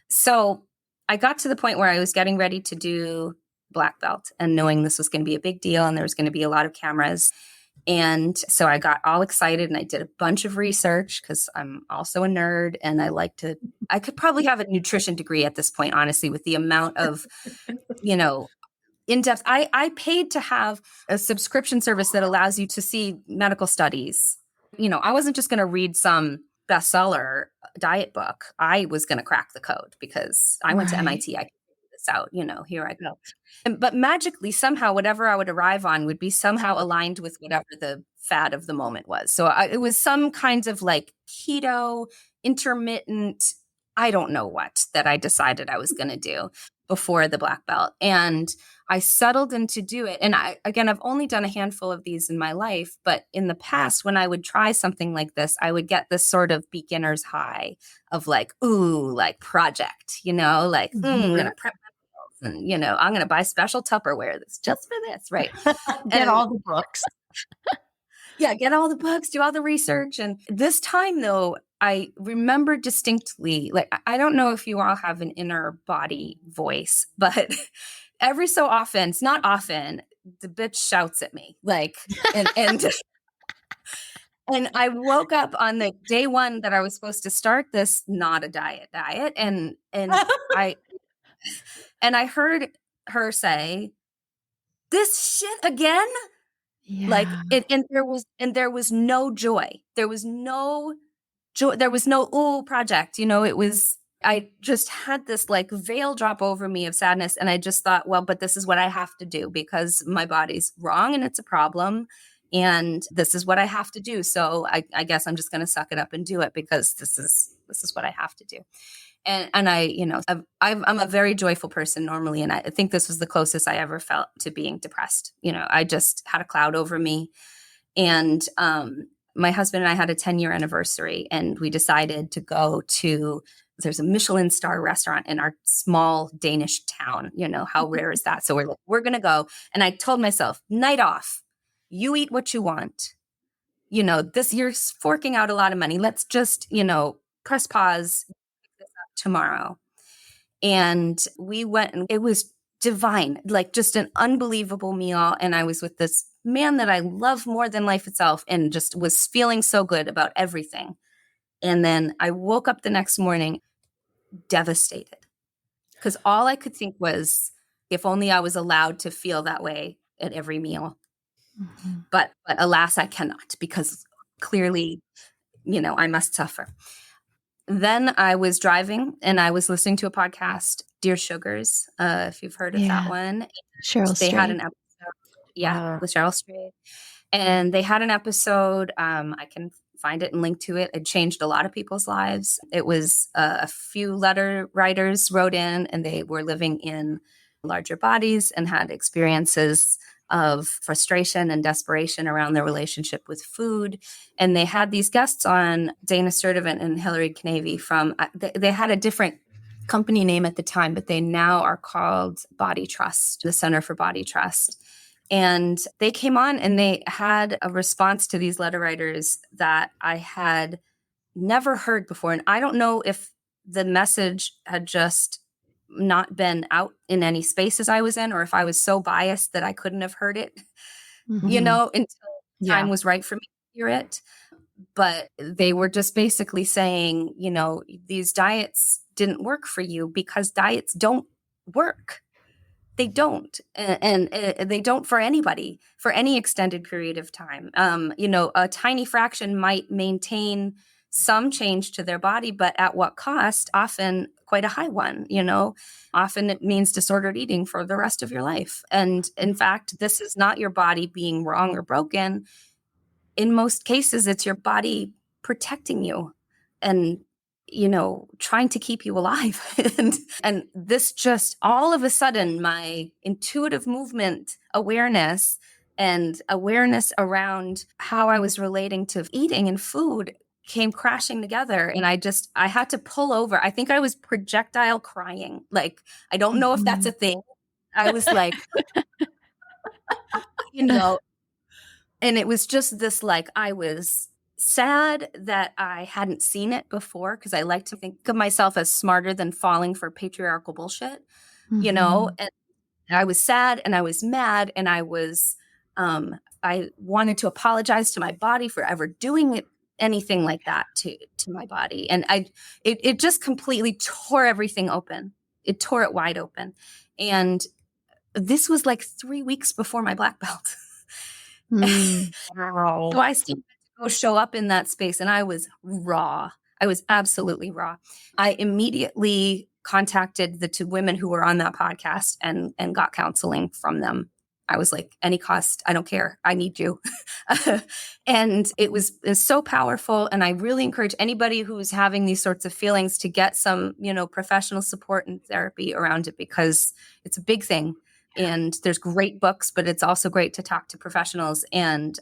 Speaker 2: So I got to the point where I was getting ready to do black belt and knowing this was going to be a big deal and there was going to be a lot of cameras. And so I got all excited and I did a bunch of research because I'm also a nerd and I could probably have a nutrition degree at this point, honestly, with the amount of, in depth. I paid to have a subscription service that allows you to see medical studies. I wasn't just going to read some bestseller diet book. I was going to crack the code because I went to MIT. I could figure this out, here I go. But magically, somehow, whatever I would arrive on would be somehow aligned with whatever the fad of the moment was. So it was some kinds of like keto, intermittent, I don't know what that I decided I was going to do before the black belt. And I settled in to do it. And I've only done a handful of these in my life, but in the past, when I would try something like this, I would get this sort of beginner's high of like, ooh, like project, I'm going to prep and, I'm going to buy special Tupperware that's just for this. Right.
Speaker 3: Get all the books.
Speaker 2: Yeah. Get all the books, do all the research. And this time though, I remember distinctly, like, I don't know if you all have an inner body voice, but every so often, it's not often, the bitch shouts at me like, and and I woke up on the day one that I was supposed to start this, not a diet. And I heard her say, this shit again.
Speaker 1: Yeah.
Speaker 2: Like, and there was no joy. There was no joy. There was no, ooh, project, I just had this like veil drop over me of sadness. And I just thought, well, but this is what I have to do because my body's wrong and it's a problem. And this is what I have to do. So I guess I'm just going to suck it up and do it because this is what I have to do. And I'm a very joyful person normally. And I think this was the closest I ever felt to being depressed. I just had a cloud over me. And my husband and I had a 10-year anniversary and we decided to go to, there's a Michelin star restaurant in our small Danish town. How rare is that? So we're going to go. And I told myself, night off, you eat what you want. This you're forking out a lot of money. Let's just, press pause tomorrow. And we went and it was divine, like just an unbelievable meal. And I was with this man that I love more than life itself and just was feeling so good about everything. And then I woke up the next morning devastated because all I could think was, if only I was allowed to feel that way at every meal. Mm-hmm. But alas, I cannot because clearly, I must suffer. Then I was driving and I was listening to a podcast, Dear Sugars, if you've heard of that one. They had an episode, with Cheryl Strayed. And they had an episode, I can find it and link to it. It changed a lot of people's lives. It was a few letter writers wrote in and they were living in larger bodies and had experiences of frustration and desperation around their relationship with food. And they had these guests on, Dana Sturdivant and Hilary Knavy from, they had a different company name at the time, but they now are called Body Trust, the Center for Body Trust. And they came on and they had a response to these letter writers that I had never heard before. And I don't know if the message had just not been out in any spaces I was in, or if I was so biased that I couldn't have heard it, until time was right for me to hear it. But they were just basically saying, these diets didn't work for you because diets don't work. They don't. And they don't for anybody for any extended period of time. A tiny fraction might maintain some change to their body, but at what cost? Often quite a high one, Often it means disordered eating for the rest of your life. And in fact, this is not your body being wrong or broken. In most cases, it's your body protecting you and, trying to keep you alive. and this just all of a sudden, my intuitive movement awareness and awareness around how I was relating to eating and food came crashing together. And I had to pull over. I think I was projectile crying. Like, I don't know if that's a thing. I was like, and it was just this, like, I was sad that I hadn't seen it before, because I like to think of myself as smarter than falling for patriarchal bullshit, and I was sad and I was mad and I wanted to apologize to my body for ever doing anything like that to my body. And it just completely tore everything open. It tore it wide open. And this was like 3 weeks before my black belt.
Speaker 3: Wow.
Speaker 2: So I still had to go show up in that space, and I was raw. I was absolutely raw. I immediately contacted the 2 women who were on that podcast and got counseling from them. I was like, any cost, I don't care. I need you. And it was so powerful. And I really encourage anybody who's having these sorts of feelings to get some, professional support and therapy around it, because it's a big thing. And there's great books, but it's also great to talk to professionals. And,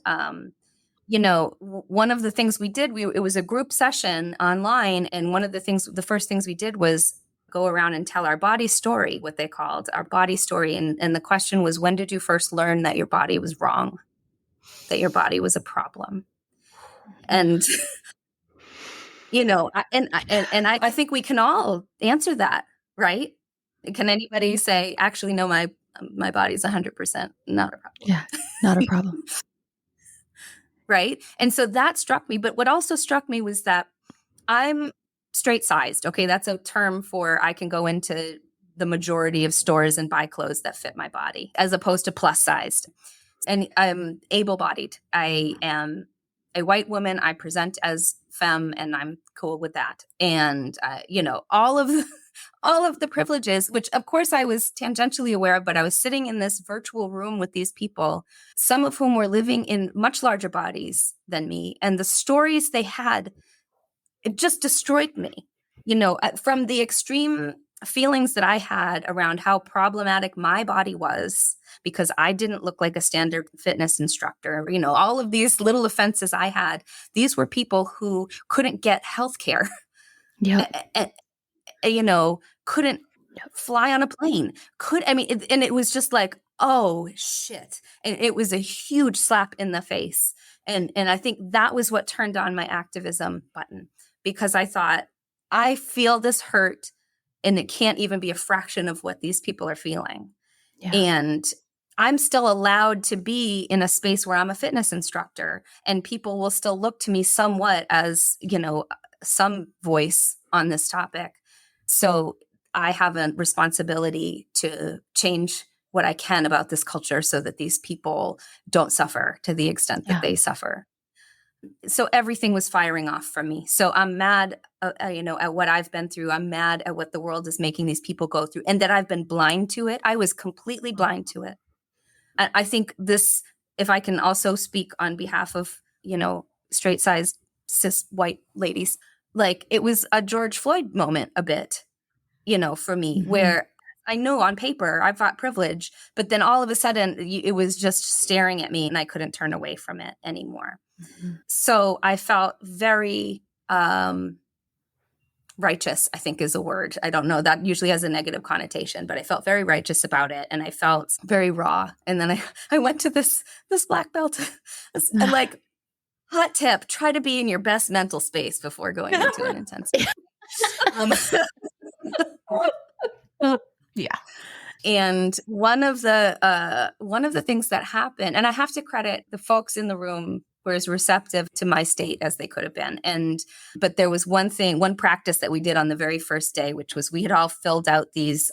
Speaker 2: one of the things we did, it was a group session online. And the first things we did was go around and tell our body story, what they called our body story. And the question was, when did you first learn that your body was wrong, that your body was a problem? And, I think we can all answer that, right? Can anybody say, actually, no, my body's 100% not a problem?
Speaker 1: Yeah, not a problem.
Speaker 2: Right. And so that struck me. But what also struck me was that I'm straight sized. Okay. That's a term for, I can go into the majority of stores and buy clothes that fit my body, as opposed to plus sized. And I'm able bodied. I am a white woman. I present as femme, and I'm cool with that. And, all of the privileges, which of course I was tangentially aware of, but I was sitting in this virtual room with these people, some of whom were living in much larger bodies than me. And the stories they had, it just destroyed me, from the extreme feelings that I had around how problematic my body was because I didn't look like a standard fitness instructor. All of these little offenses I had, these were people who couldn't get healthcare.
Speaker 1: Yeah.
Speaker 2: Couldn't fly on a plane. And it was just like, oh shit. And it was a huge slap in the face. And I think that was what turned on my activism button, because I thought, I feel this hurt, and it can't even be a fraction of what these people are feeling. Yeah. And I'm still allowed to be in a space where I'm a fitness instructor, and people will still look to me somewhat as, some voice on this topic. So I have a responsibility to change what I can about this culture so that these people don't suffer to the extent that they suffer. So everything was firing off from me. So I'm mad, at what I've been through. I'm mad at what the world is making these people go through, and that I've been blind to it. I was completely blind to it. I think this, if I can also speak on behalf of, straight sized cis white ladies, like, it was a George Floyd moment a bit, for me, where I know on paper I've got privilege, but then all of a sudden it was just staring at me and I couldn't turn away from it anymore. Mm-hmm. So I felt very righteous, I think is a word. I don't know. That usually has a negative connotation, but I felt very righteous about it. And I felt very raw. And then I went to this black belt. And like, hot tip, try to be in your best mental space before going into an intensive.
Speaker 3: Yeah.
Speaker 2: And one of the things that happened, and I have to credit the folks in the room were as receptive to my state as they could have been. But there was one practice that we did on the very first day, which was we had all filled out these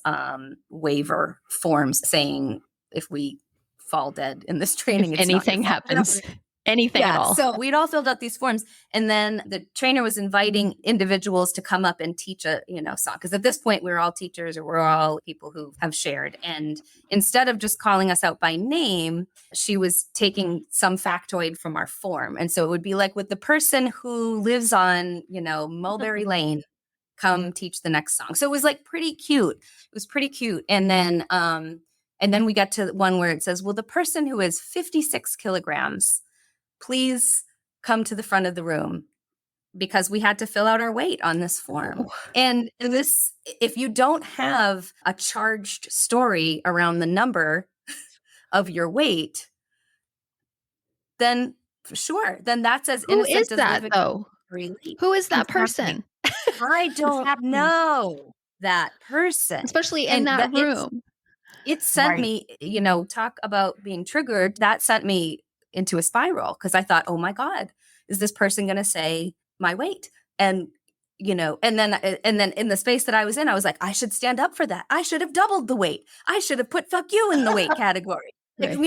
Speaker 2: waiver forms saying, if we fall dead in this training,
Speaker 1: if anything happens. Anything at all.
Speaker 2: So we'd all filled out these forms, and then the trainer was inviting individuals to come up and teach a song, because at this point we were all teachers, or we're all people who have shared. And instead of just calling us out by name, she was taking some factoid from our form. And so it would be like, with the person who lives on Mulberry Lane, come teach the next song. So it was like pretty cute. It was pretty cute. And then we got to one where it says, well, the person who is 56 kilograms, please come to the front of the room because we had to fill out our weight on this form. And this, if you don't have a charged story around the number of your weight, then sure, then that's as
Speaker 1: Who
Speaker 2: innocent
Speaker 1: is
Speaker 2: as
Speaker 1: that,
Speaker 2: living
Speaker 1: though?
Speaker 2: freely.
Speaker 1: Who is that
Speaker 3: Exactly.
Speaker 1: person?
Speaker 2: I don't know that person.
Speaker 1: Especially in
Speaker 2: And
Speaker 1: that room.
Speaker 2: it sent
Speaker 3: Right.
Speaker 2: me, talk about being triggered. That sent me into a spiral because I thought, oh my God, is this person going to say my weight? And, and then in the space that I was in, I was like, I should stand up for that. I should have doubled the weight. I should have put fuck you in the weight category. Like,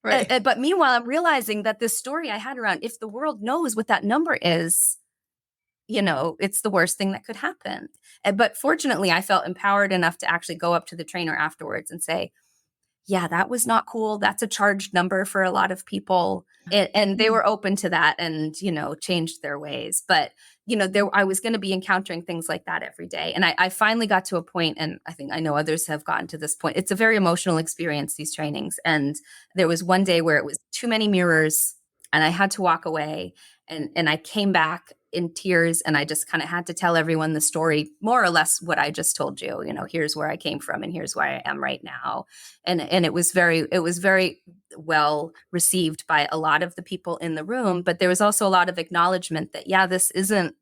Speaker 1: Right. Right.
Speaker 2: but meanwhile, I'm realizing that this story I had around, if the world knows what that number is, it's the worst thing that could happen. But fortunately, I felt empowered enough to actually go up to the trainer afterwards and say, yeah, that was not cool. That's a charged number for a lot of people. And they were open to that and, changed their ways. But, I was going to be encountering things like that every day. And I finally got to a point, and I know others have gotten to this point. It's a very emotional experience, these trainings. And there was one day where it was too many mirrors and I had to walk away. And I came back in tears, and I just kind of had to tell everyone the story, more or less what I just told you. Here's where I came from, and here's where I am right now. And it was very well received by a lot of the people in the room. But there was also a lot of acknowledgement that, yeah, this isn't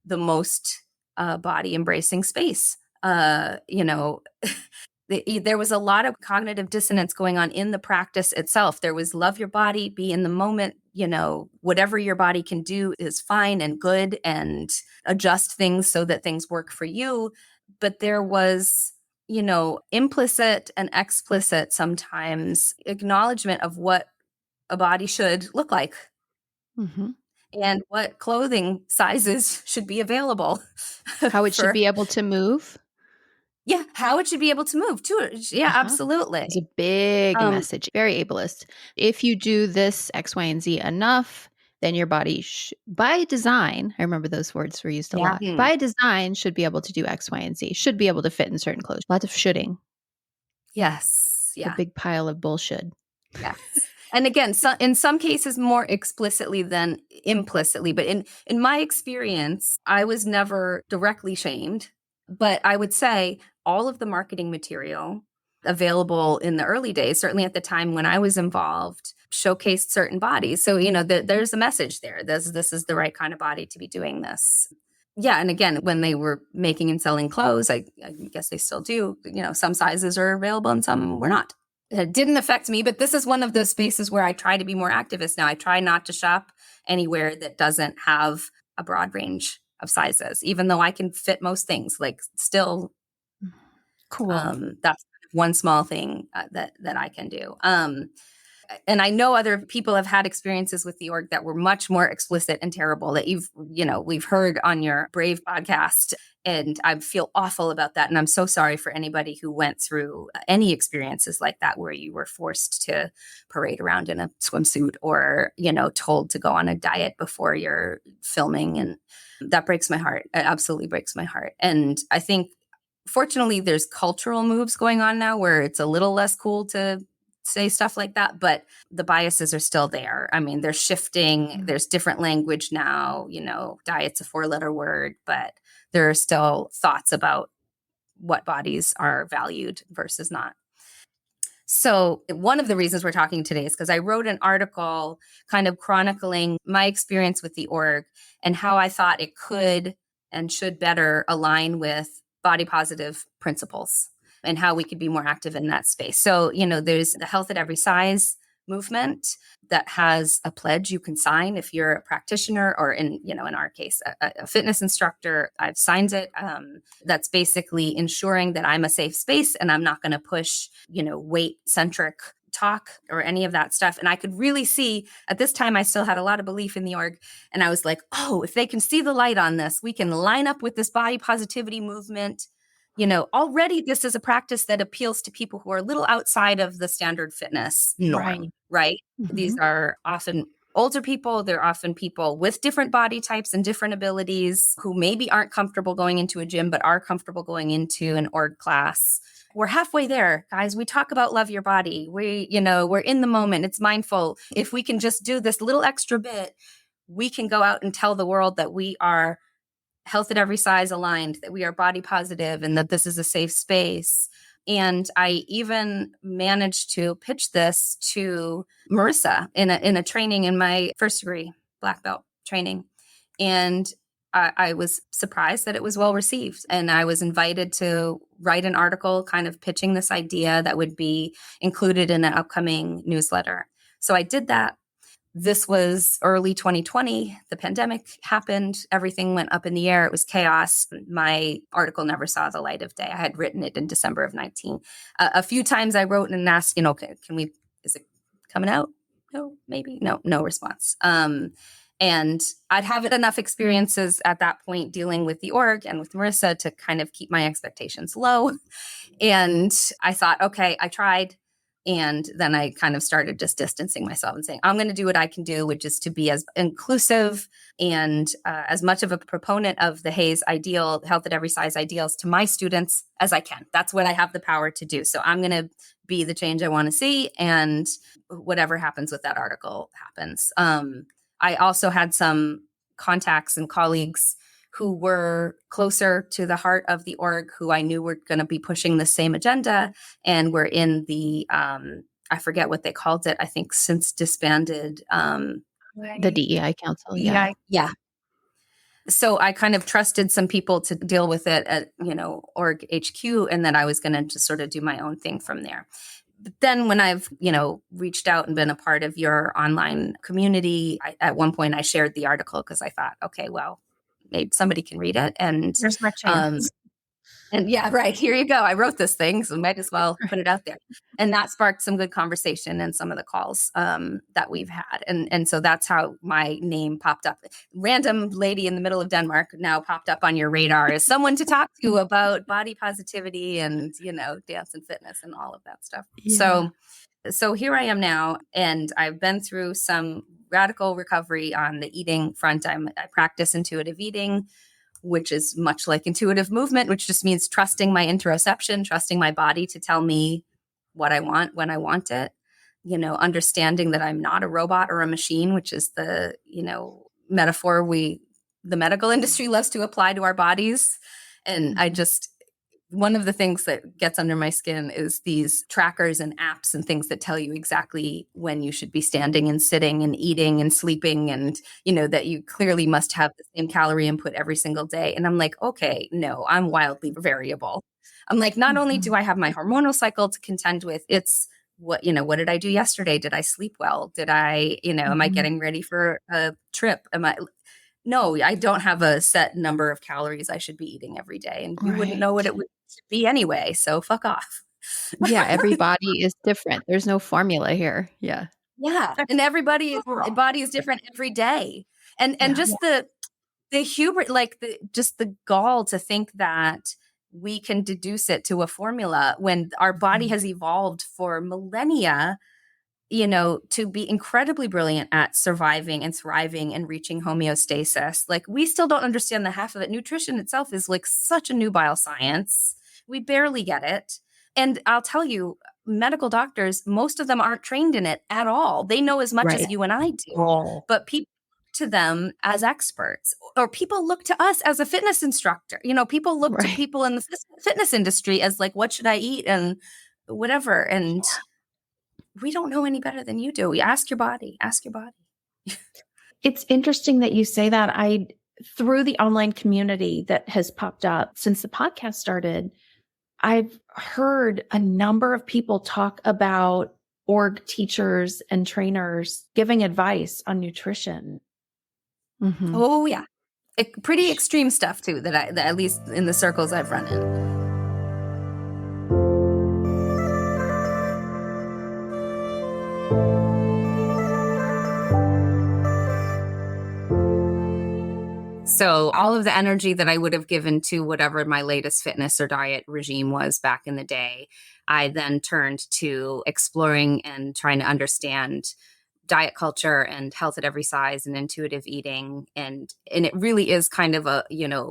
Speaker 2: the most body embracing space. There was a lot of cognitive dissonance going on in the practice itself. There was love your body, be in the moment, whatever your body can do is fine and good, and adjust things so that things work for you. But there was, implicit and explicit sometimes acknowledgement of what a body should look like.
Speaker 1: Mm-hmm.
Speaker 2: And what clothing sizes should be available.
Speaker 1: How it should be able to move.
Speaker 2: Yeah, how it should be able to move too. Yeah, absolutely.
Speaker 1: It's a big message, very ableist. If you do this X, Y, and Z enough, then your body, by design, I remember those words were used a lot, by design should be able to do X, Y, and Z, should be able to fit in certain clothes. Lots of shoulding.
Speaker 2: Yes. Yeah.
Speaker 1: A big pile of bullshit.
Speaker 2: Yes. And again, in some cases more explicitly than implicitly. But in my experience, I was never directly shamed. But I would say all of the marketing material available in the early days, certainly at the time when I was involved, showcased certain bodies. So, there's a message there. This is the right kind of body to be doing this. Yeah. And again, when they were making and selling clothes, I guess they still do, some sizes are available and some were not. It didn't affect me, but this is one of those spaces where I try to be more activist now. I try not to shop anywhere that doesn't have a broad range of sizes, even though I can fit most things. Like, still,
Speaker 3: cool.
Speaker 2: That's one small thing that I can do. And I know other people have had experiences with the org that were much more explicit and terrible that we've heard on your Brave podcast. And I feel awful about that. And I'm so sorry for anybody who went through any experiences like that, where you were forced to parade around in a swimsuit or, told to go on a diet before you're filming. And that breaks my heart. It absolutely breaks my heart. And I think, fortunately, there's cultural moves going on now where it's a little less cool to say stuff like that, but the biases are still there. I mean, they're shifting. There's different language now, diet's a 4-letter word, but there are still thoughts about what bodies are valued versus not. So one of the reasons we're talking today is because I wrote an article kind of chronicling my experience with the org and how I thought it could and should better align with body positive principles and how we could be more active in that space. So, there's the Health at Every Size movement that has a pledge you can sign if you're a practitioner or in our case, a fitness instructor. I've signed it. That's basically ensuring that I'm a safe space and I'm not going to push, weight centric talk or any of that stuff. And I could really see at this time, I still had a lot of belief in the org. And I was like, oh, if they can see the light on this, we can line up with this body positivity movement. Already this is a practice that appeals to people who are a little outside of the standard fitness norm, right? Mm-hmm. These are often older people. They're often people with different body types and different abilities who maybe aren't comfortable going into a gym, but are comfortable going into an org class. We're halfway there, guys. We talk about love your body. We're in the moment. It's mindful. If we can just do this little extra bit, we can go out and tell the world that we are health at every size aligned, that we are body positive, and that this is a safe space. And I even managed to pitch this to Marissa in a training in my first degree, black belt training. And I was surprised that it was well received. And I was invited to write an article kind of pitching this idea that would be included in an upcoming newsletter. So I did that. This was early 2020. The pandemic happened. Everything went up in the air. It was chaos. My article never saw the light of day. I had written it in December of 19. A few times I wrote and asked, is it coming out? No, maybe. No response. And I'd have enough experiences at that point dealing with the org and with Marissa to kind of keep my expectations low. And I thought, okay, I tried. And then I kind of started just distancing myself and saying, I'm going to do what I can do, which is to be as inclusive and as much of a proponent of the Hayes ideal, health at every size ideals to my students as I can. That's what I have the power to do. So I'm going to be the change I want to see. And whatever happens with that article happens. I also had some contacts and colleagues who were closer to the heart of the org, who I knew were going to be pushing the same agenda, and were in the, I forget what they called it, I think since disbanded.
Speaker 1: The DEI Council. Yeah.
Speaker 2: Yeah. So I kind of trusted some people to deal with it at, org HQ, and then I was going to just sort of do my own thing from there. But then when I've, reached out and been a part of your online community, at one point I shared the article because I thought, okay, well, maybe somebody can read it. And
Speaker 3: there's my chance.
Speaker 2: And yeah, right. Here you go. I wrote this thing, so might as well put it out there. And that sparked some good conversation in some of the calls that we've had. And so that's how my name popped up. Random lady in the middle of Denmark now popped up on your radar as someone to talk to about body positivity and, dance and fitness and all of that stuff. Yeah. So here I am now, and I've been through some radical recovery on the eating front. I practice intuitive eating, which is much like intuitive movement, which just means trusting my interoception, trusting my body to tell me what I want when I want it, understanding that I'm not a robot or a machine, which is the, metaphor the medical industry loves to apply to our bodies. And one of the things that gets under my skin is these trackers and apps and things that tell you exactly when you should be standing and sitting and eating and sleeping, and, that you clearly must have the same calorie input every single day. And I'm like, okay, no, I'm wildly variable. I'm like, not only do I have my hormonal cycle to contend with, it's what did I do yesterday? Did I sleep well? Did I, am I getting ready for a trip? No, I don't have a set number of calories I should be eating every day. And you wouldn't know what it would be anyway. So fuck off.
Speaker 1: Yeah. Every body is different. There's no formula here. Yeah.
Speaker 2: Yeah. And everybody's body is different every day. And just the hubris, just the gall to think that we can deduce it to a formula when our body has evolved for millennia, to be incredibly brilliant at surviving and thriving and reaching homeostasis. Like, we still don't understand the half of it. Nutrition itself is like such a nubile science. We barely get it. And I'll tell you, medical doctors, most of them aren't trained in it at all. They know as much as you and I do, but people look to them as experts, or people look to us as a fitness instructor. People look to people in the fitness industry as like, what should I eat and whatever. And we don't know any better than you do. We ask your body.
Speaker 3: It's interesting that you say that. Through the online community that has popped up since the podcast started, I've heard a number of people talk about org teachers and trainers giving advice on nutrition.
Speaker 2: Mm-hmm. Oh yeah. Pretty extreme stuff too, that at least in the circles I've run in. So all of the energy that I would have given to whatever my latest fitness or diet regime was back in the day, I then turned to exploring and trying to understand diet culture and health at every size and intuitive eating. And it really is kind of a,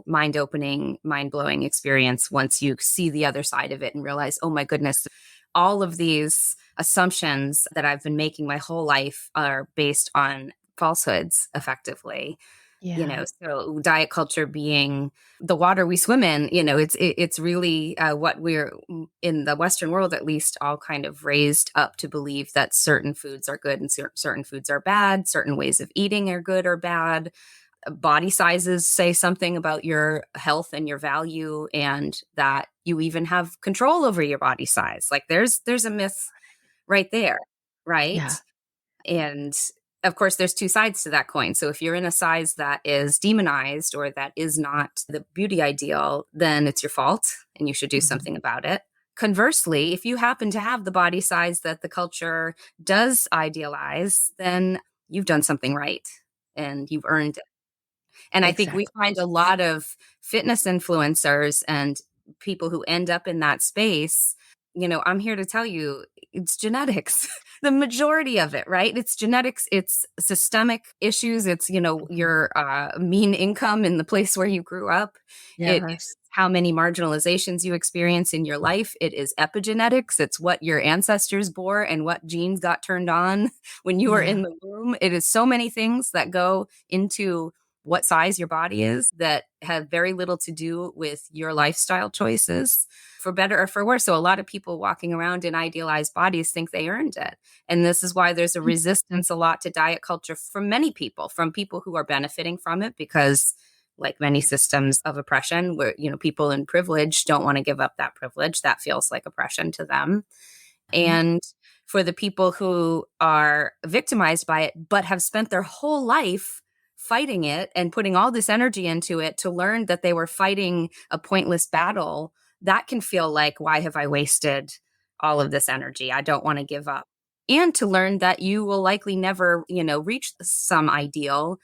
Speaker 2: mind-opening, mind-blowing experience once you see the other side of it and realize, oh my goodness, all of these assumptions that I've been making my whole life are based on falsehoods effectively.
Speaker 1: Yeah.
Speaker 2: So diet culture being the water we swim in, it's really what we're in the Western world, at least, all kind of raised up to believe that certain foods are good and certain foods are bad, certain ways of eating are good or bad. Body sizes say something about your health and your value, and that you even have control over your body size. Like there's a myth right there,
Speaker 1: Yeah.
Speaker 2: right? And of course, there's two sides to that coin. So if you're in a size that is demonized or that is not the beauty ideal, then it's your fault and you should do something about it. Conversely, if you happen to have the body size that the culture does idealize, then you've done something right and you've earned it. And I think we
Speaker 1: Exactly.
Speaker 2: find a lot of fitness influencers and people who end up in that space. I'm here to tell you it's genetics, the majority of it, right? It's genetics, it's systemic issues, it's, your mean income in the place where you grew up. It
Speaker 1: Yes.
Speaker 2: is how many marginalizations you experience in your life. It is epigenetics. It's what your ancestors bore and what genes got turned on when you were
Speaker 1: Yeah.
Speaker 2: in the womb. It is so many things that go into what size your body is that have very little to do with your lifestyle choices, for better or for worse. So a lot of people walking around in idealized bodies think they earned it. And this is why there's a resistance a lot to diet culture from many people, from people who are benefiting from it, because like many systems of oppression where, people in privilege don't want to give up that privilege. That feels like oppression to them. And for the people who are victimized by it, but have spent their whole life fighting it and putting all this energy into it to learn that they were fighting a pointless battle, that can feel like, why have I wasted all of this energy? I don't want to give up. And to learn that you will likely never, reach some ideal,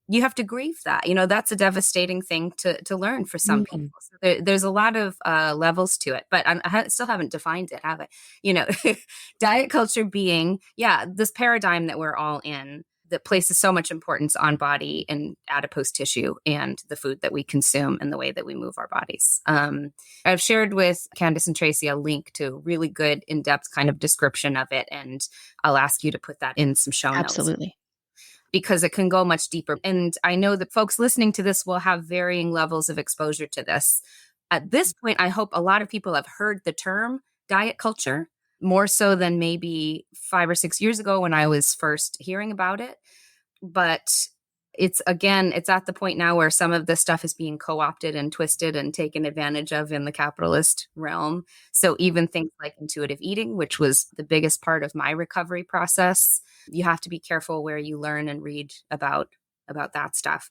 Speaker 2: you have to grieve that. That's a devastating thing to learn for some people.
Speaker 1: Mhm.
Speaker 2: So there's a lot of levels to it, but still haven't defined it, have I? Diet culture being, this paradigm that we're all in that places so much importance on body and adipose tissue and the food that we consume and the way that we move our bodies. I've shared with Candace and Tracy a link to a really good in-depth kind of description of it, and I'll ask you to put that in some show notes,
Speaker 1: Absolutely.
Speaker 2: because it can go much deeper. And I know that folks listening to this will have varying levels of exposure to this. At this point, I hope a lot of people have heard the term diet culture, more so than maybe 5 or 6 years ago when I was first hearing about it. But it's at the point now where some of this stuff is being co-opted and twisted and taken advantage of in the capitalist realm. So even things like intuitive eating, which was the biggest part of my recovery process, you have to be careful where you learn and read about that stuff.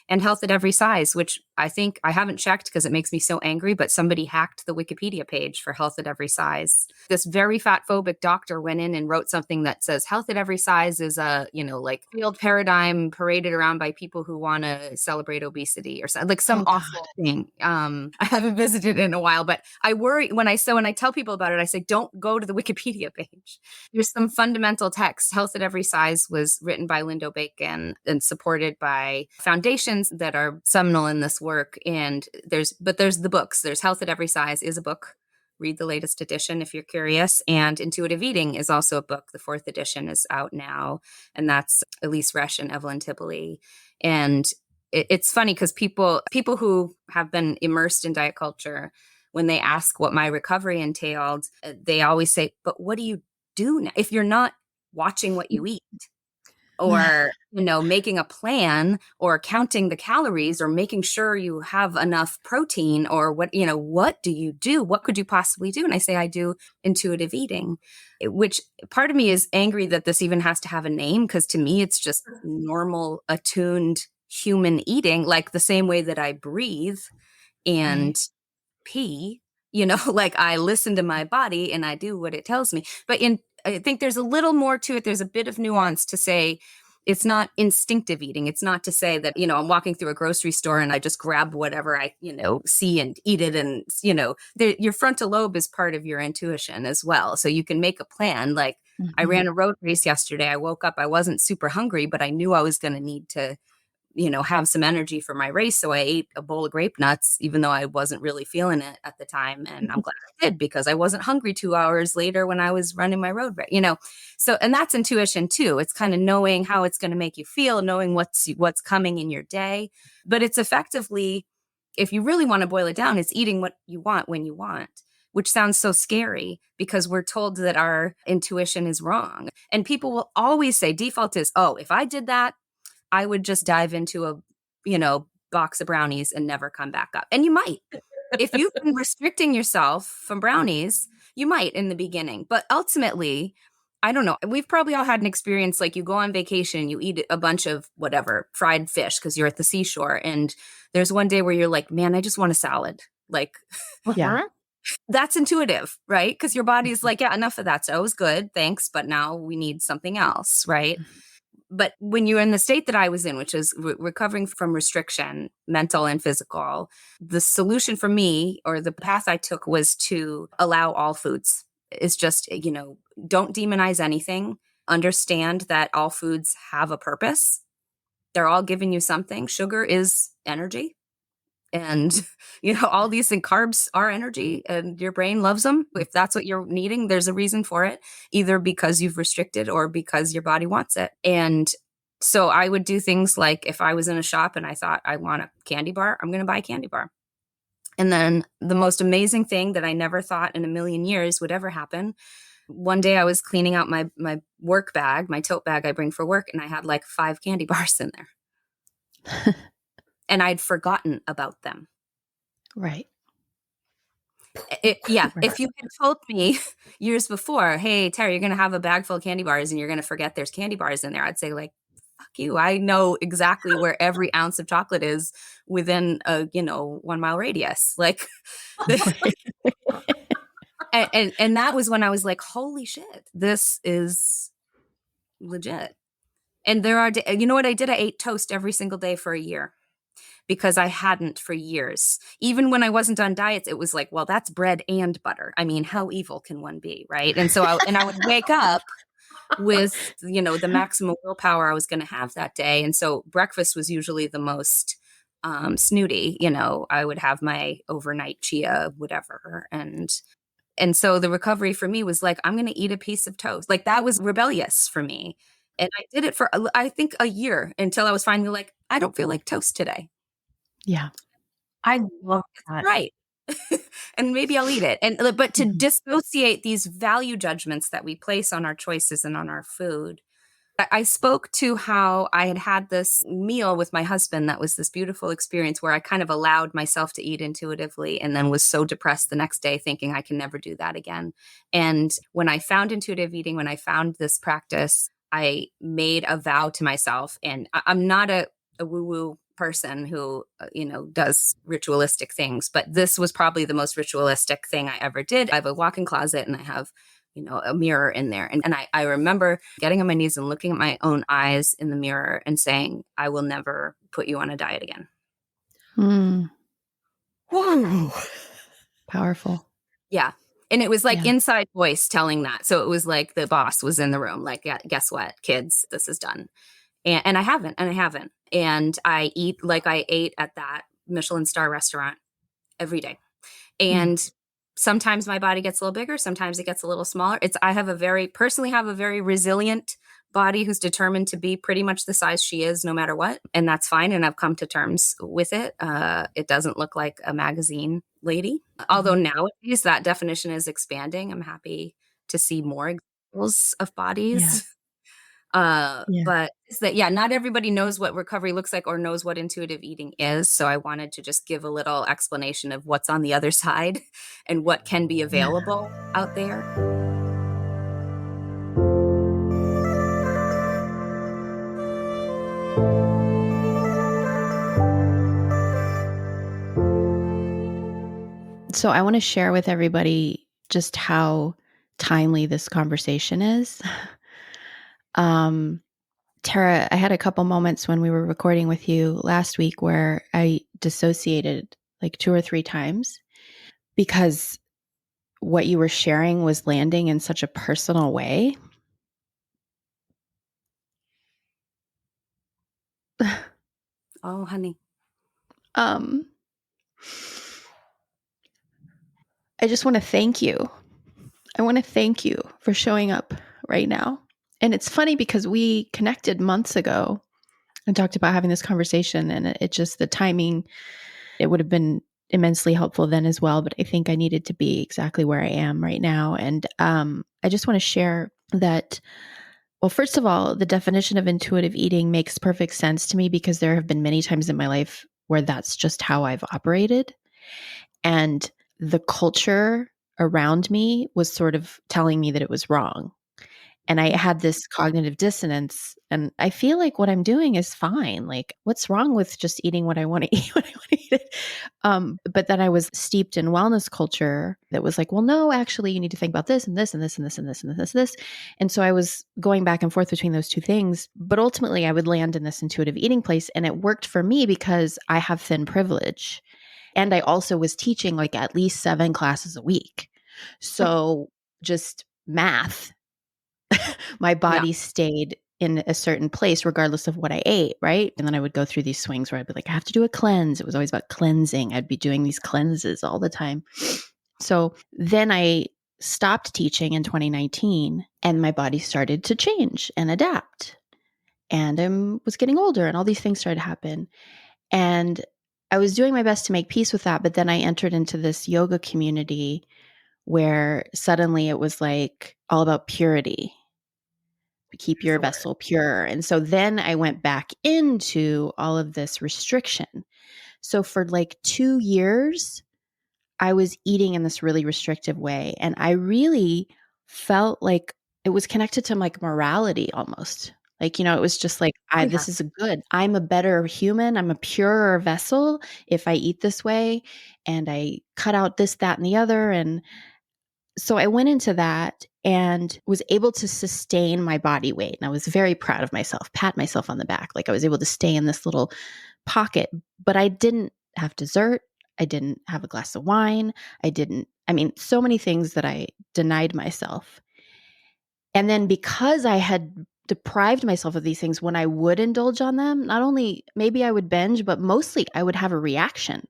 Speaker 2: And health at every size, which I think I haven't checked because it makes me so angry, but somebody hacked the Wikipedia page for health at every size. This very fat phobic doctor went in and wrote something that says health at every size is a, like field paradigm paraded around by people who want to celebrate obesity or something, like some
Speaker 1: Oh,
Speaker 2: awful
Speaker 1: God.
Speaker 2: thing. I haven't visited in a while, but I worry when I tell people about it, I say, don't go to the Wikipedia page. There's some fundamental text. Health at Every Size was written by Lindo Bacon and supported by foundations that are seminal in this work. And there's the books. There's Health at Every Size is a book. Read the latest edition if you're curious. And Intuitive Eating is also a book. The 4th edition is out now. And that's Elise Resch and Evelyn Tibley. And it's funny because people who have been immersed in diet culture, when they ask what my recovery entailed, they always say, but what do you do now if you're not watching what you eat? Or, making a plan or counting the calories or making sure you have enough protein, or what do you do? What could you possibly do? And I say, I do intuitive eating, which part of me is angry that this even has to have a name. Because to me, it's just normal, attuned human eating, like the same way that I breathe and pee, like I listen to my body and I do what it tells me. But I think there's a little more to it. There's a bit of nuance to say it's not instinctive eating. It's not to say that, I'm walking through a grocery store and I just grab whatever I, see and eat it. And, your frontal lobe is part of your intuition as well. So you can make a plan. Like I ran a road race yesterday. I woke up, I wasn't super hungry, but I knew I was going to need to have some energy for my race. So I ate a bowl of grape nuts, even though I wasn't really feeling it at the time. And I'm glad I did, because I wasn't hungry 2 hours later when I was running my road race, So, and that's intuition too. It's kind of knowing how it's going to make you feel, knowing what's coming in your day. But it's effectively, if you really want to boil it down, it's eating what you want when you want, which sounds so scary because we're told that our intuition is wrong. And people will always say default is, oh, if I did that, I would just dive into a, box of brownies and never come back up. And you might. If you've been restricting yourself from brownies, you might in the beginning. But ultimately, I don't know. We've probably all had an experience like you go on vacation, you eat a bunch of whatever, fried fish because you're at the seashore. And there's one day where you're like, man, I just want a salad. Like,
Speaker 1: Yeah.
Speaker 2: that's intuitive, right? Because your body is like, yeah, enough of that. So it was good. Thanks. But now we need something else, right? But when you're in the state that I was in, which is recovering from restriction, mental and physical, the solution for me, or the path I took, was to allow all foods. It's just, don't demonize anything. Understand that all foods have a purpose. They're all giving you something. Sugar is energy. And, all these things, carbs are energy, and your brain loves them. If that's what you're needing, there's a reason for it, either because you've restricted or because your body wants it. And so I would do things like, if I was in a shop and I thought I want a candy bar, I'm going to buy a candy bar. And then the most amazing thing that I never thought in a million years would ever happen. One day I was cleaning out my work bag, my tote bag I bring for work, and I had like 5 candy bars in there. And I'd forgotten about them.
Speaker 1: Right.
Speaker 2: Right.
Speaker 1: If
Speaker 2: you had told me years before, hey, Terry, you're going to have a bag full of candy bars and you're going to forget there's candy bars in there, I'd say like, fuck you. I know exactly where every ounce of chocolate is within a, 1 mile radius. Like, and that was when I was like, holy shit, this is legit. And there are, you know what I did? I ate toast every single day for a year. Because I hadn't for years. Even when I wasn't on diets, it was like, well, that's bread and butter. I mean, how evil can one be, right? And so I would wake up with, the maximum willpower I was going to have that day. And so breakfast was usually the most snooty. I would have my overnight chia, whatever. And so the recovery for me was like, I'm going to eat a piece of toast. Like, that was rebellious for me. And I did it for, I think, a year, until I was finally like, I don't feel like toast today.
Speaker 1: Yeah.
Speaker 3: I love that.
Speaker 2: Right. And maybe I'll eat it. But to dissociate these value judgments that we place on our choices and on our food. I spoke to how I had this meal with my husband that was this beautiful experience where I kind of allowed myself to eat intuitively, and then was so depressed the next day thinking I can never do that again. And when I found intuitive eating, when I found this practice, I made a vow to myself. And I'm not a woo-woo person who, does ritualistic things, but this was probably the most ritualistic thing I ever did. I have a walk-in closet and I have, a mirror in there. And I remember getting on my knees and looking at my own eyes in the mirror and saying, I will never put you on a diet again.
Speaker 1: Whoa. Powerful.
Speaker 2: Yeah. And it was like inside voice telling that. So it was like the boss was in the room, like, yeah, guess what, kids, this is done. And I haven't. And I eat like I ate at that Michelin star restaurant every day. And sometimes my body gets a little bigger. Sometimes it gets a little smaller. I personally have a very resilient body who's determined to be pretty much the size she is no matter what. And that's fine. And I've come to terms with it. It doesn't look like a magazine lady. Although nowadays that definition is expanding. I'm happy to see more examples of bodies.
Speaker 1: Yeah.
Speaker 2: But not everybody knows what recovery looks like or knows what intuitive eating is. So I wanted to just give a little explanation of what's on the other side and what can be available out there.
Speaker 1: So I want to share with everybody just how timely this conversation is. Tara, I had a couple moments when we were recording with you last week where I dissociated like 2 or 3 times because what you were sharing was landing in such a personal way.
Speaker 2: Oh, honey.
Speaker 1: I just want to thank you. I want to thank you for showing up right now. And it's funny because we connected months ago and talked about having this conversation, and it just, the timing, it would have been immensely helpful then as well. But I think I needed to be exactly where I am right now. And I just want to share that, well, first of all, the definition of intuitive eating makes perfect sense to me because there have been many times in my life where that's just how I've operated. And the culture around me was sort of telling me that it was wrong. And I had this cognitive dissonance, and I feel like what I'm doing is fine. Like, what's wrong with just eating what I want to eat when I want to eat it? But then I was steeped in wellness culture that was like, well, no, actually, you need to think about this and this and this and this and this and this and this. And so I was going back and forth between those two things. But ultimately, I would land in this intuitive eating place, and it worked for me because I have thin privilege. And I also was teaching like at least 7 classes a week. So just math, my body stayed in a certain place regardless of what I ate, right? And then I would go through these swings where I'd be like, I have to do a cleanse. It was always about cleansing. I'd be doing these cleanses all the time. So then I stopped teaching in 2019, and my body started to change and adapt. And I was getting older, and all these things started to happen. And I was doing my best to make peace with that. But then I entered into this yoga community where suddenly it was like all about purity. Keep your vessel pure. And so then I went back into all of this restriction. So for like 2 years, I was eating in this really restrictive way. And I really felt like it was connected to like morality almost. Like, it was just like, this is good. I'm a better human. I'm a purer vessel if I eat this way. And I cut out this, that, and the other. And so I went into that and was able to sustain my body weight. And I was very proud of myself, pat myself on the back. Like I was able to stay in this little pocket, but I didn't have dessert. I didn't have a glass of wine. So many things that I denied myself. And then because I had deprived myself of these things, when I would indulge on them, not only maybe I would binge, but mostly I would have a reaction.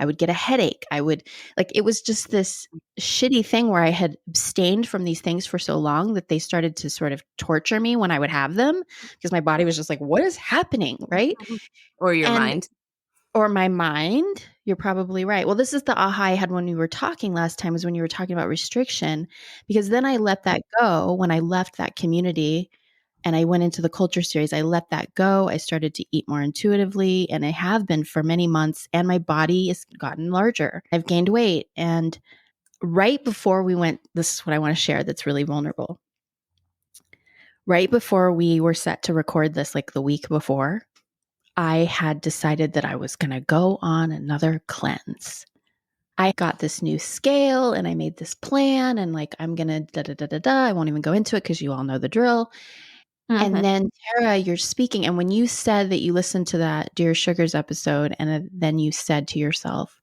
Speaker 1: I would get a headache. It was just this shitty thing where I had abstained from these things for so long that they started to sort of torture me when I would have them because my body was just like, what is happening? Right.
Speaker 2: Or your mind.
Speaker 1: Or my mind. You're probably right. Well, this is the aha I had when we were talking last time, was when you were talking about restriction, because then I let that go when I left that community. And I went into the culture series. I let that go. I started to eat more intuitively, and I have been for many months, and my body has gotten larger. I've gained weight. And right before we went, this is what I want to share that's really vulnerable. Right before we were set to record this, like the week before, I had decided that I was going to go on another cleanse. I got this new scale and I made this plan, and like, I'm going to da-da-da-da-da. I won't even go into it because you all know the drill.
Speaker 3: Mm-hmm.
Speaker 1: And then, Tara, you're speaking. And when you said that you listened to that Dear Sugars episode, and then you said to yourself,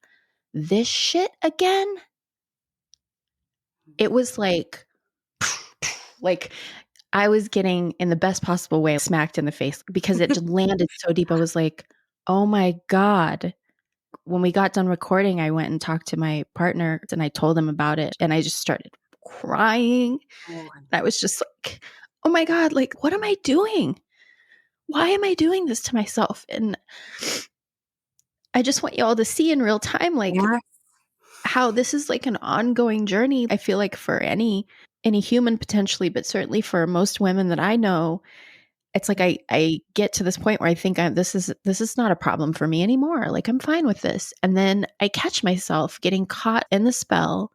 Speaker 1: this shit again, it was like I was getting, in the best possible way, smacked in the face because it just landed so deep. I was like, oh my God. When we got done recording, I went and talked to my partner and I told him about it. And I just started crying. I was just like, oh my God, like, what am I doing? Why am I doing this to myself? And I just want you all to see in real time, like, how this is like an ongoing journey. I feel like for any human potentially, but certainly for most women that I know, it's like I get to this point where I think this is not a problem for me anymore. Like, I'm fine with this. And then I catch myself getting caught in the spell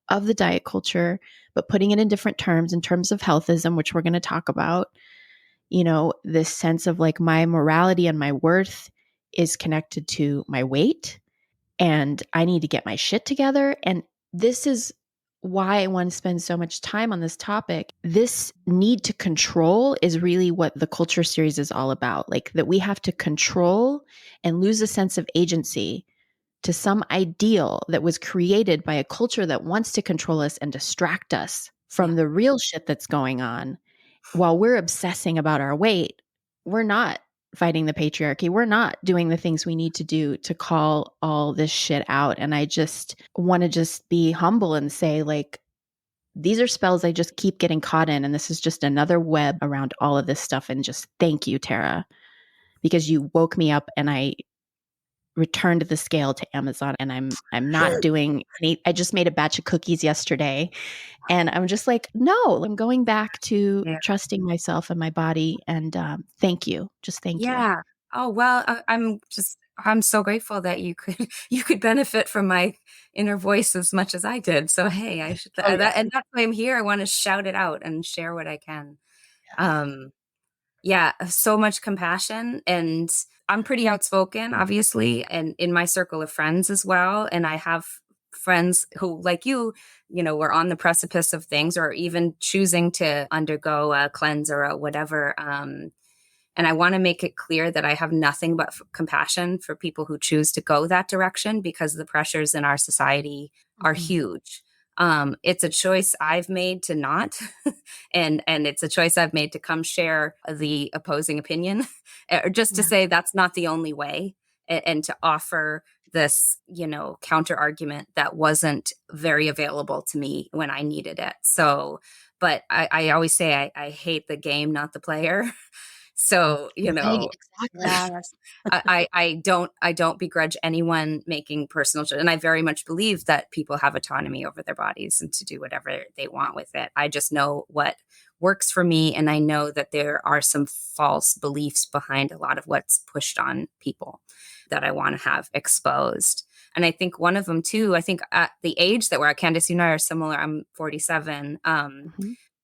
Speaker 1: of the diet culture, but putting it in different terms, in terms of healthism, which we're going to talk about. This sense of like my morality and my worth is connected to my weight, and I need to get my shit together. And this is why I want to spend so much time on this topic. This need to control is really what the culture series is all about. Like, that we have to control and lose a sense of agency to some ideal that was created by a culture that wants to control us and distract us from the real shit that's going on. While we're obsessing about our weight, we're not fighting the patriarchy. We're not doing the things we need to do to call all this shit out. And I just want to just be humble and say, like, these are spells I just keep getting caught in. And this is just another web around all of this stuff. And just thank you, Tara, because you woke me up and I returned the scale to Amazon, and I'm not doing any. I just made a batch of cookies yesterday, and I'm just like, no, I'm going back to trusting myself and my body. And thank you, just thank you.
Speaker 2: Yeah. Oh well, I'm so grateful that you could benefit from my inner voice as much as I did. So hey, I should and that's why I'm here. I want to shout it out and share what I can. Yeah, so much compassion, and I'm pretty outspoken, obviously, and in my circle of friends as well. And I have friends who, like you know, were on the precipice of things or even choosing to undergo a cleanse or a whatever. And I want to make it clear that I have nothing but compassion for people who choose to go that direction, because the pressures in our society are huge. It's a choice I've made to not, and it's a choice I've made to come share the opposing opinion, or just to say that's not the only way, and to offer this, you know, counter argument that wasn't very available to me when I needed it. So, but I always say I hate the game, not the player. So, you know,
Speaker 1: exactly.
Speaker 2: I don't begrudge anyone making personal choice. And I very much believe that people have autonomy over their bodies and to do whatever they want with it. I just know what works for me. And I know that there are some false beliefs behind a lot of what's pushed on people that I want to have exposed. And I think one of them too, I think at the age that we're at, Candace, you and I are similar. I'm 47.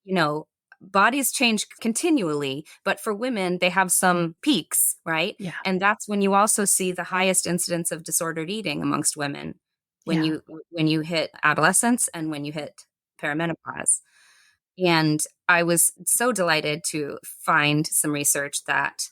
Speaker 2: You know, bodies change continually, but for women, they have some peaks, right?
Speaker 1: Yeah.
Speaker 2: And that's when you also see the highest incidence of disordered eating amongst women when you hit adolescence and when you hit perimenopause. And I was so delighted to find some research that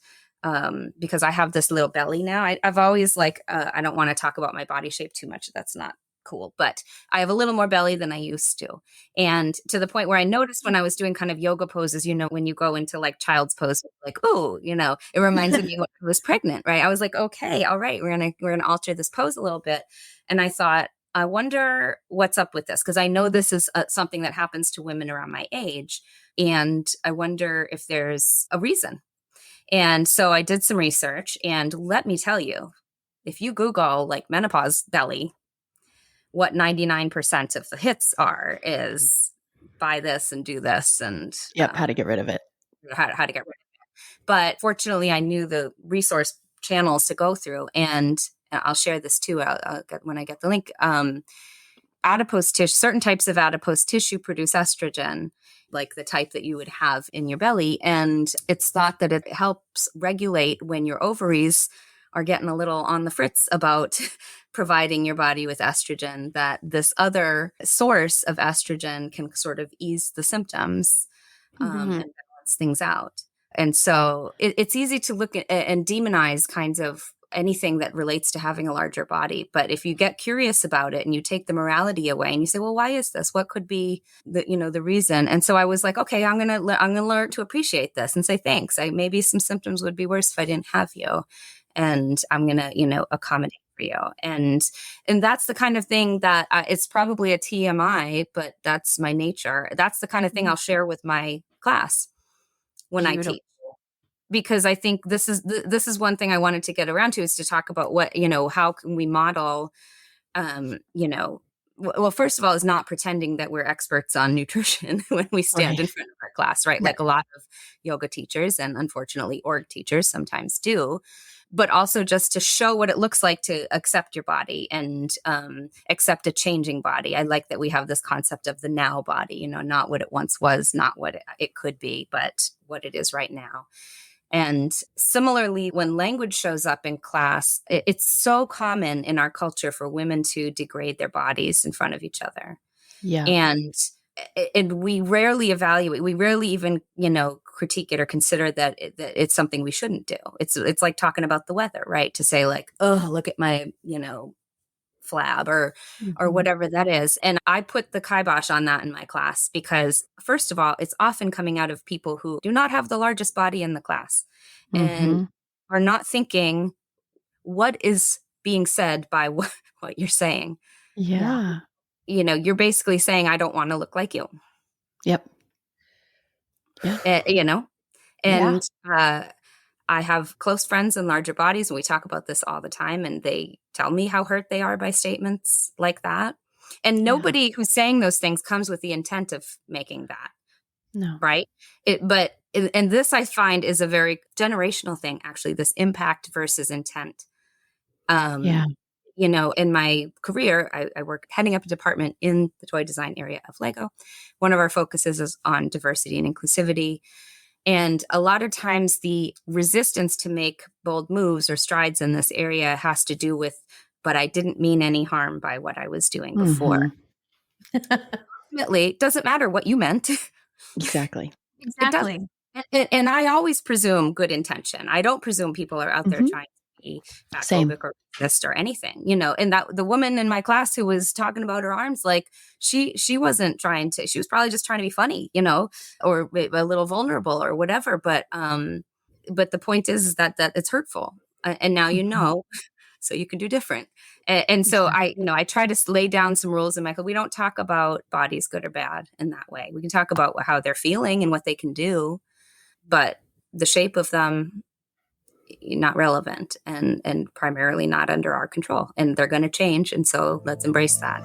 Speaker 2: because I have this little belly now, I've always I don't want to talk about my body shape too much. That's not cool, but I have a little more belly than I used to. And to the point where I noticed when I was doing kind of yoga poses, you know, when you go into like child's pose, like, oh, you know, it reminds me when I was pregnant, right? I was like, okay, all right, we're going to alter this pose a little bit. And I thought, I wonder what's up with this, because I know this is something that happens to women around my age. And I wonder if there's a reason. And so I did some research, and let me tell you, if you Google like menopause belly, what 99% of the hits are is buy this and do this and
Speaker 1: how to get rid of it.
Speaker 2: How to get rid of it. But fortunately, I knew the resource channels to go through, and I'll share this too I'll get, when I get the link. Adipose tissue, certain types of adipose tissue produce estrogen, like the type that you would have in your belly. And it's thought that it helps regulate when your ovaries are getting a little on the fritz about providing your body with estrogen, that this other source of estrogen can sort of ease the symptoms and balance things out. And so it's easy to look at and demonize kinds of anything that relates to having a larger body. But if you get curious about it and you take the morality away and you say, well, why is this? What could be the reason? And so I was like, okay, I'm going to learn to appreciate this and say, thanks. Maybe some symptoms would be worse if I didn't have you. And I'm going to, accommodate for you. And that's the kind of thing that it's probably a TMI, but that's my nature. That's the kind of thing I'll share with my class when I teach. Because I think this is one thing I wanted to get around to, is to talk about what, how can we model, well, first of all, is not pretending that we're experts on nutrition when we stand in front of our class, right? Like a lot of yoga teachers and unfortunately org teachers sometimes do, but also just to show what it looks like to accept your body and accept a changing body. I like that we have this concept of the now body, not what it once was, not what it could be, but what it is right now. And similarly, when language shows up in class, it's so common in our culture for women to degrade their bodies in front of each other.
Speaker 1: Yeah.
Speaker 2: And we rarely evaluate, we rarely even, critique it or consider that it's something we shouldn't do. It's like talking about the weather, right? To say like, oh, look at my, flab or whatever that is. And I put the kibosh on that in my class because, first of all, it's often coming out of people who do not have the largest body in the class. And are not thinking what is being said by what you're saying.
Speaker 1: Yeah.
Speaker 2: You're basically saying, I don't want to look like you.
Speaker 1: Yep. Yeah.
Speaker 2: And I have close friends in larger bodies, and we talk about this all the time, and they tell me how hurt they are by statements like that. And nobody who's saying those things comes with the intent of making that.
Speaker 1: No.
Speaker 2: Right. And this I find is a very generational thing, actually, this impact versus intent. In my career, I work heading up a department in the toy design area of Lego. One of our focuses is on diversity and inclusivity. And a lot of times the resistance to make bold moves or strides in this area has to do with, but I didn't mean any harm by what I was doing before. Ultimately, it doesn't matter what you meant.
Speaker 1: Exactly.
Speaker 3: Exactly.
Speaker 2: And I always presume good intention. I don't presume people are out there trying to be fatphobic or racist or anything, and that the woman in my class who was talking about her arms, like she wasn't trying to, she was probably just trying to be funny, or a little vulnerable or whatever. But the point is that it's hurtful. And now, so you can do different. And so I try to lay down some rules in my class. We don't talk about bodies, good or bad, in that way. We can talk about how they're feeling and what they can do, but the shape of them, not relevant and primarily not under our control. And they're going to change. And so let's embrace that.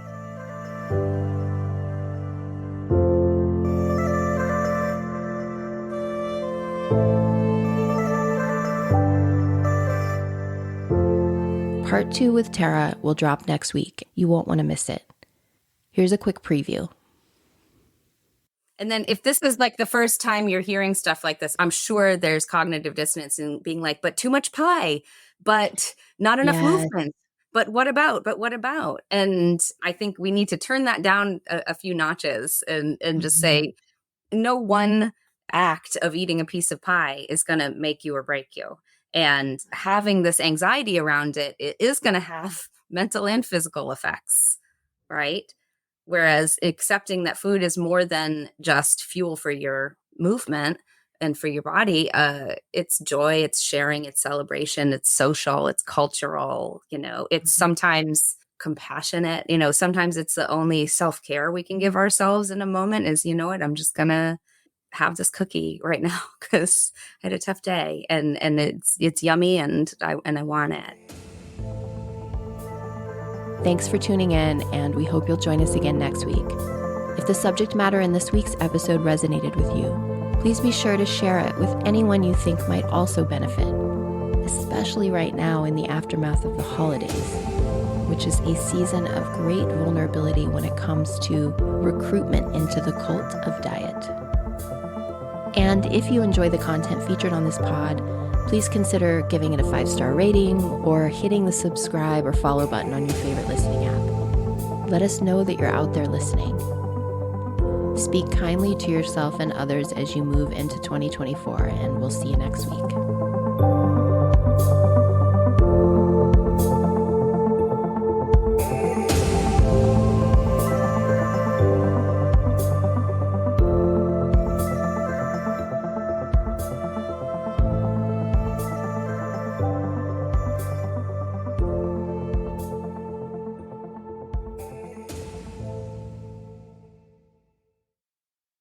Speaker 1: Part 2 with Tara will drop next week. You won't want to miss it. Here's a quick preview.
Speaker 2: And then if this is like the first time you're hearing stuff like this, I'm sure there's cognitive dissonance in being like, but too much pie, but not enough movement. But what about? And I think we need to turn that down a few notches and just say, no one act of eating a piece of pie is going to make you or break you. And having this anxiety around it is going to have mental and physical effects, right? Whereas accepting that food is more than just fuel for your movement and for your body, it's joy, it's sharing, it's celebration, it's social, it's cultural, it's sometimes compassionate, sometimes it's the only self-care we can give ourselves in a moment is, I'm just going to have this cookie right now because I had a tough day and it's yummy and I want it.
Speaker 1: Thanks for tuning in, and we hope you'll join us again next week. If the subject matter in this week's episode resonated with you, please be sure to share it with anyone you think might also benefit, especially right now in the aftermath of the holidays, which is a season of great vulnerability when it comes to recruitment into the cult of diet. And if you enjoy the content featured on this pod, please consider giving it a 5-star rating or hitting the subscribe or follow button on your favorite listening app. Let us know that you're out there listening. Speak kindly to yourself and others as you move into 2024, and we'll see you next week.